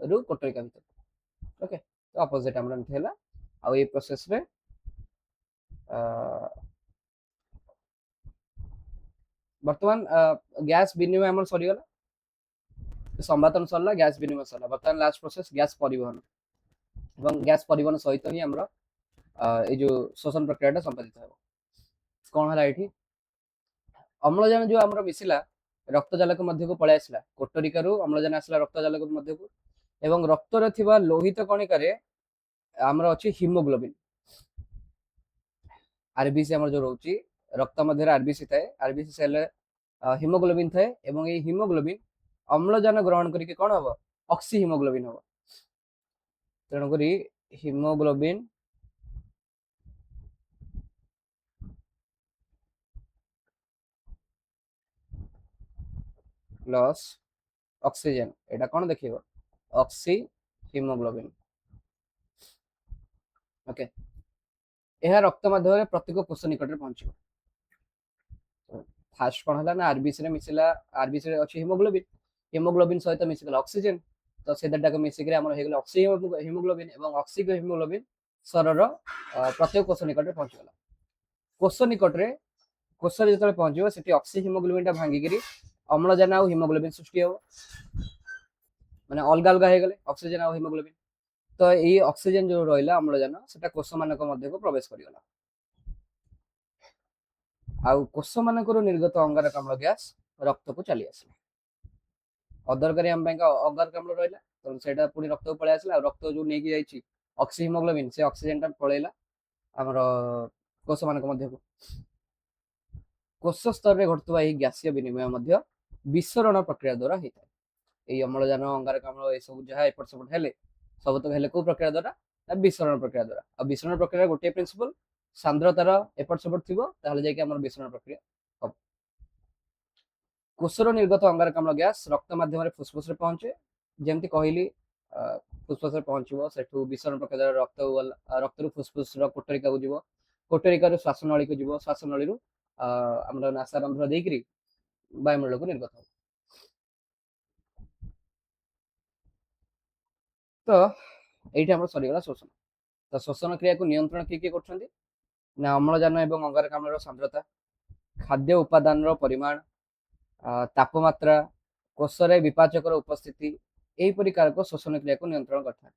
ରୁ କୋଟରିକା ଭିତରକୁ। ଓକେ, ତ ଅପୋଜିଟ ଆମର ଏମିତି ହେଲା। ଆଉ ଏଇ ପ୍ରୋସେସରେ ବର୍ତ୍ତମାନ ଗ୍ୟାସ ବିନିମୟ ଆମର ସରିଗଲା, ସମ୍ବାଦନ ସରିଲା, ଗ୍ୟାସ ବିନିମୟ ସରିଲା। ବର୍ତ୍ତମାନ ଲାଷ୍ଟ ପ୍ରୋସେସ ଗ୍ୟାସ ପରିବହନ, ଏବଂ ଗ୍ୟାସ ପରିବହନ ସହିତ ହିଁ ଆମର ଏଇ ଯୋଉ ଶୋଷଣ ପ୍ରକ୍ରିୟାଟା ସମ୍ପାଦିତ ହେବ। କଣ ହେଲା ଏଠି, ଅମ୍ଳଜାନ ଯୋଉ ଆମର ମିଶିଲା ରକ୍ତ ଜାଲକ ମଧ୍ୟକୁ ପଳେଇ ଆସିଲା, କୋଟରିକାରୁ ଅମ୍ଳଜାନ ଆସିଲା ରକ୍ତ ଜାଲକ ମଧ୍ୟକୁ, ଏବଂ ରକ୍ତରେ ଥିବା ଲୋହିତ କଣିକାରେ ଆମର ଅଛି ହିମୋଗ୍ଲୋବିନ। ଆରବିସି ଆମର ଯୋଉ ରହୁଛି ରକ୍ତ ମଧ୍ୟରେ ଆରବିସି ଥାଏ, ଆରବିସି ସେଲରେ ହିମୋଗ୍ଲୋବିନ ଥାଏ, ଏବଂ ଏଇ ହିମୋଗ୍ଲୋବିନ ଅମ୍ଳଜାନ ଗ୍ରହଣ କରିକି କଣ ହବ, ଅକ୍ସି ହିମୋଗ୍ଲୋବିନ ହବ। ତେଣୁକରି ହିମୋଗ୍ଲୋବିନ ପ୍ଲସ୍ ଅକ୍ସିଜେନ, ଏଇଟା କଣ ଦେଖିବ, ଅକ୍ସି ହିମୋଗ୍ଲୋବିନ। ଓକେ, ଏହା ରକ୍ତ ମାଧ୍ୟମରେ ପ୍ରତ୍ୟେକ କୋଷ ନିକଟରେ ପହଞ୍ଚିବ। ଫାଷ୍ଟ କଣ ହେଲା ନା ଆରବିସି ରେ ମିଶିଲା, ଆରବିସି ରେ ଅଛି ହିମୋଗ୍ଲୋବିନ, ହିମୋଗ୍ଲୋବିନ ସହିତ ମିଶିଗଲା ଅକ୍ସିଜେନ, ତ ସେ ଦୁଇଟାକୁ ମିଶିକି ଆମର ହେଇଗଲା ଅକ୍ସି ହିମୋଗ୍ଲୋବିନ, ଏବଂ ଅକ୍ସି ହିମୋଗ୍ଲୋବିନ ଶରୀରର ପ୍ରତ୍ୟେକ କୋଷ ନିକଟରେ ପହଞ୍ଚିଗଲା। କୋଷ ନିକଟରେ, କୋଷରେ ଯେତେବେଳେ ପହଞ୍ଚିବ ସେଠି ଅକ୍ସି ହିମୋଗ୍ଲୋବିନଟା ଭାଙ୍ଗିକିରି ଅମ୍ଳଜାନ ଆଉ ହିମୋଗ୍ଲୋବିନ ସୃଷ୍ଟି ହେବ, ମାନେ ଅଲଗା ଅଲଗା ହେଇଗଲେ ଅକ୍ସିଜେନ ଆଉ ହିମୋଗ୍ଲୋବିନ। ତ ଏଇ ଅକ୍ସିଜେନ ଯୋଉ ରହିଲା ଅମ୍ଳଜାନ, ସେଟା କୋଷ ମାନଙ୍କ ମଧ୍ୟକୁ ପ୍ରବେଶ କରିଗଲା, ଆଉ କୋଷ ମାନଙ୍କରୁ ନିର୍ଗତ ଅଙ୍ଗାରକାମ୍ଳ ଗ୍ୟାସ ରକ୍ତକୁ ଚାଲି ଆସିଲା। ଅଦରକାରୀ ଆମ ପାଇଁ ଅଙ୍ଗାରକାମ୍ଳ ରହିଲା, ତ ସେଇଟା ପୁଣି ରକ୍ତକୁ ପଳେଇ ଆସିଲା, ଆଉ ରକ୍ତ ଯୋଉ ନେଇକି ଯାଇଛି ଅକ୍ସି ହିମୋଗ୍ଲୋବିନ, ସେ ଅକ୍ସିଜେନଟା ପଳେଇଲା ଆମର କୋଷ ମାନଙ୍କ ମଧ୍ୟକୁ। କୋଷ ସ୍ତରରେ ଘଟୁଥିବା ଏହି ଗ୍ୟାସୀୟ ବିନିମୟ ମଧ୍ୟ ବିସରଣ ପ୍ରକ୍ରିୟା ଦ୍ୱାରା ହେଇଥାଏ। ଏଇ ଅମ୍ଳଜାନ ଅଙ୍ଗାରକାମ୍ଳ ଏସବୁ ଯାହା ଏପଟ ସେପଟ ହେଲେ, ସବୁତକ ହେଲେ କୋଉ ପ୍ରକ୍ରିୟା ଦ୍ୱାରା, ବିସରଣ ପ୍ରକ୍ରିୟା ଦ୍ୱାରା। ଆଉ ବିସରଣ ପ୍ରକ୍ରିୟାର ଗୋଟିଏ ପ୍ରିନ୍ସିପଲ, ସାନ୍ଦ୍ରତାର ଏପଟ ସେପଟ ଥିବ ତାହେଲେ ଯାଇକି ଆମର ବିସରଣ ପ୍ରକ୍ରିୟା ହବ। କୋଷର ନିର୍ଗତ ଅଙ୍ଗାରକାମ୍ଳ ଗ୍ୟାସ ରକ୍ତ ମାଧ୍ୟମରେ ଫୁସଫୁସରେ ପହଞ୍ଚେ, ଯେମିତି କହିଲି ଫୁସଫୁସରେ ପହଞ୍ଚିବ, ସେଠୁ ବିଷାଣ ପ୍ରକାର ରକ୍ତ ରକ୍ତରୁ ଫୁସଫୁସର କୋଟରିକାକୁ ଯିବ, କୋଟରିକାରୁ ଶ୍ୱାସନଳୀକୁ ଯିବ, ଶ୍ୱାସନଳୀରୁ ଆମର ନାସାରନ୍ଧ୍ର ଦେଇକିରି ବାୟୁମଣ୍ଡଳକୁ ନିର୍ଗତ ହେବ। ତ ଏଇଠି ଆମର ସରିଗଲା ଶୋଷଣ। ତ ଶୋଷଣ କ୍ରିୟାକୁ ନିୟନ୍ତ୍ରଣ କିଏ କିଏ କରୁଛନ୍ତି ନା ଅମ୍ଳଜାନ ଏବଂ ଅଙ୍ଗାରକାମ୍ଳର ସାନ୍ଦ୍ରତା, ଖାଦ୍ୟ ଉପାଦାନର ପରିମାଣ, ତାପମାତ୍ରା, କୋଷରେ ବିପାଚକର ଉପସ୍ଥିତି, ଏହିପରି କାରକ ଶୋଷଣ କ୍ରିୟାକୁ ନିୟନ୍ତ୍ରଣ କରିଥାଏ।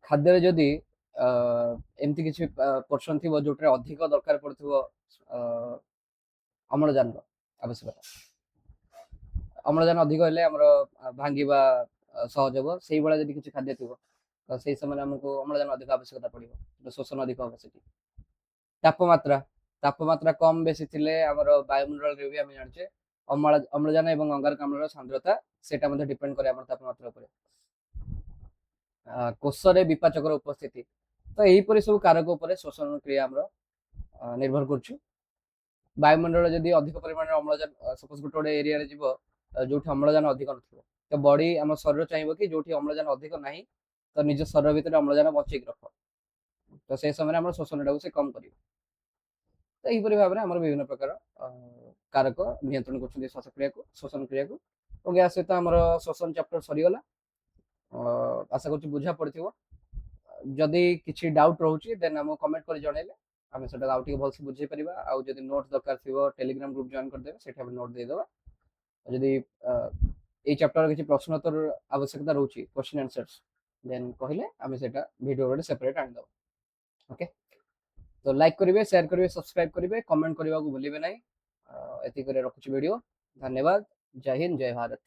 ଖାଦ୍ୟରେ ଯଦି ଏମିତି କିଛି ପୋର୍ସନ ଥିବ ଯୋଉଟାରେ ଅଧିକ ଦରକାର ପଡୁଥିବ ଅମ୍ଳଜାନର ଆବଶ୍ୟକତା, ଅମ୍ଳଜାନ ଅଧିକ ହେଲେ ଆମର ଭାଙ୍ଗିବା ସହଜ ହେବ, ସେଇଭଳିଆ ଯଦି କିଛି ଖାଦ୍ୟ ଥିବ ତ ସେଇ ସମୟରେ ଆମକୁ ଅମ୍ଳଜାନ ଅଧିକ ଆବଶ୍ୟକତା ପଡିବ, ଶୋଷଣ ଅଧିକ ହେବ ସେଠି। ତାପମାତ୍ରା, ତାପମାତ୍ରା କମ ବେଶୀ ଥିଲେ ଆମର ବାୟୁମଣ୍ଡଳରେ ବି ଆମେ ଜାଣିଛେ ଅମ୍ଳଜାନ ଏବଂ ଅଙ୍ଗାରକାମ୍ଳର ସାନ୍ଦ୍ରତା ସେଟା ମଧ୍ୟ ଡିପେଣ୍ଡ କରେ ଆମର ତାପମାତ୍ରା ଉପରେ। କୋଷରେ ବିପାଚକର ଉପସ୍ଥିତି, ତ ଏହିପରି ସବୁ କାରକ ଉପରେ ଶୋଷଣ କ୍ରିୟା ଆମର ନିର୍ଭର କରୁଛୁ। ବାୟୁମଣ୍ଡଳ ଯଦି ଅଧିକ ପରିମାଣରେ ଅମ୍ଳଜାନ, ସପୋଜ ଗୋଟେ ଗୋଟେ ଏରିଆରେ ଯିବ ଯୋଉଠି ଅମ୍ଳଜାନ ଅଧିକ ନଥିବ, ତ ବଡି ଆମ ଶରୀର ଚାହିଁବ କି ଯୋଉଠି ଅମ୍ଳଜାନ ଅଧିକ ନାହିଁ ତ ନିଜ ଶରୀର ଭିତରେ ଅମ୍ଳଜାନ ବଞ୍ଚେଇକି ରଖ, ତ ସେ ସମୟରେ ଆମର ଶୋଷଣଟାକୁ ସେ କମ କରିବ। ତ ଏହିପରି ଭାବରେ ଆମର ବିଭିନ୍ନ ପ୍ରକାର କାରକ ନିୟନ୍ତ୍ରଣ କରୁଛନ୍ତି ଶ୍ୱାସକ୍ରିୟାକୁ, ଶୋଷଣ କ୍ରିୟାକୁ। ଓ ଏହା ସହିତ ଆମର ଶୋଷଣ ଚାପ୍ଟର ସରିଗଲା। ଆଶା କରୁଛି ବୁଝା ପଡିଥିବ। ଯଦି କିଛି ଡାଉଟ୍ ରହୁଛି ଦେନ୍ ଆମକୁ କମେଣ୍ଟ କରି ଜଣେଇଲେ ଆମେ ସେଟା ଆଉ ଟିକେ ଭଲସେ ବୁଝେଇ ପାରିବା। ଆଉ ଯଦି ନୋଟ୍ ଦରକାର ଥିବ ଟେଲିଗ୍ରାମ ଗ୍ରୁପ ଜଏନ୍ କରିଦେବେ, ସେଠି ଆମେ ନୋଟ୍ ଦେଇଦେବା। ଯଦି ଏଇ ଚାପ୍ଟର କିଛି ପ୍ରଶ୍ନୋତ୍ତର ଆବଶ୍ୟକତା ରହୁଛି, କ୍ୱେଶ୍ଚନ୍ ଆନ୍ସର୍ସ, ଦେନ୍ କହିଲେ ଆମେ ସେଟା ଭିଡ଼ିଓ ଗୋଟେ ସେପାରେଟ୍ ଆଣିଦେବା। ଓକେ, ତ ଲାଇକ୍ କରିବେ, ସେୟାର କରିବେ, ସବସ୍କ୍ରାଇବ କରିବେ, କମେଣ୍ଟ କରିବାକୁ ଭୁଲିବେ ନାହିଁ। ଏତିକି କରି ରଖୁଛି ଭିଡ଼ିଓ। ଧନ୍ୟବାଦ। ଜୟ ହିନ୍ଦ, ଜୟ ଭାରତ।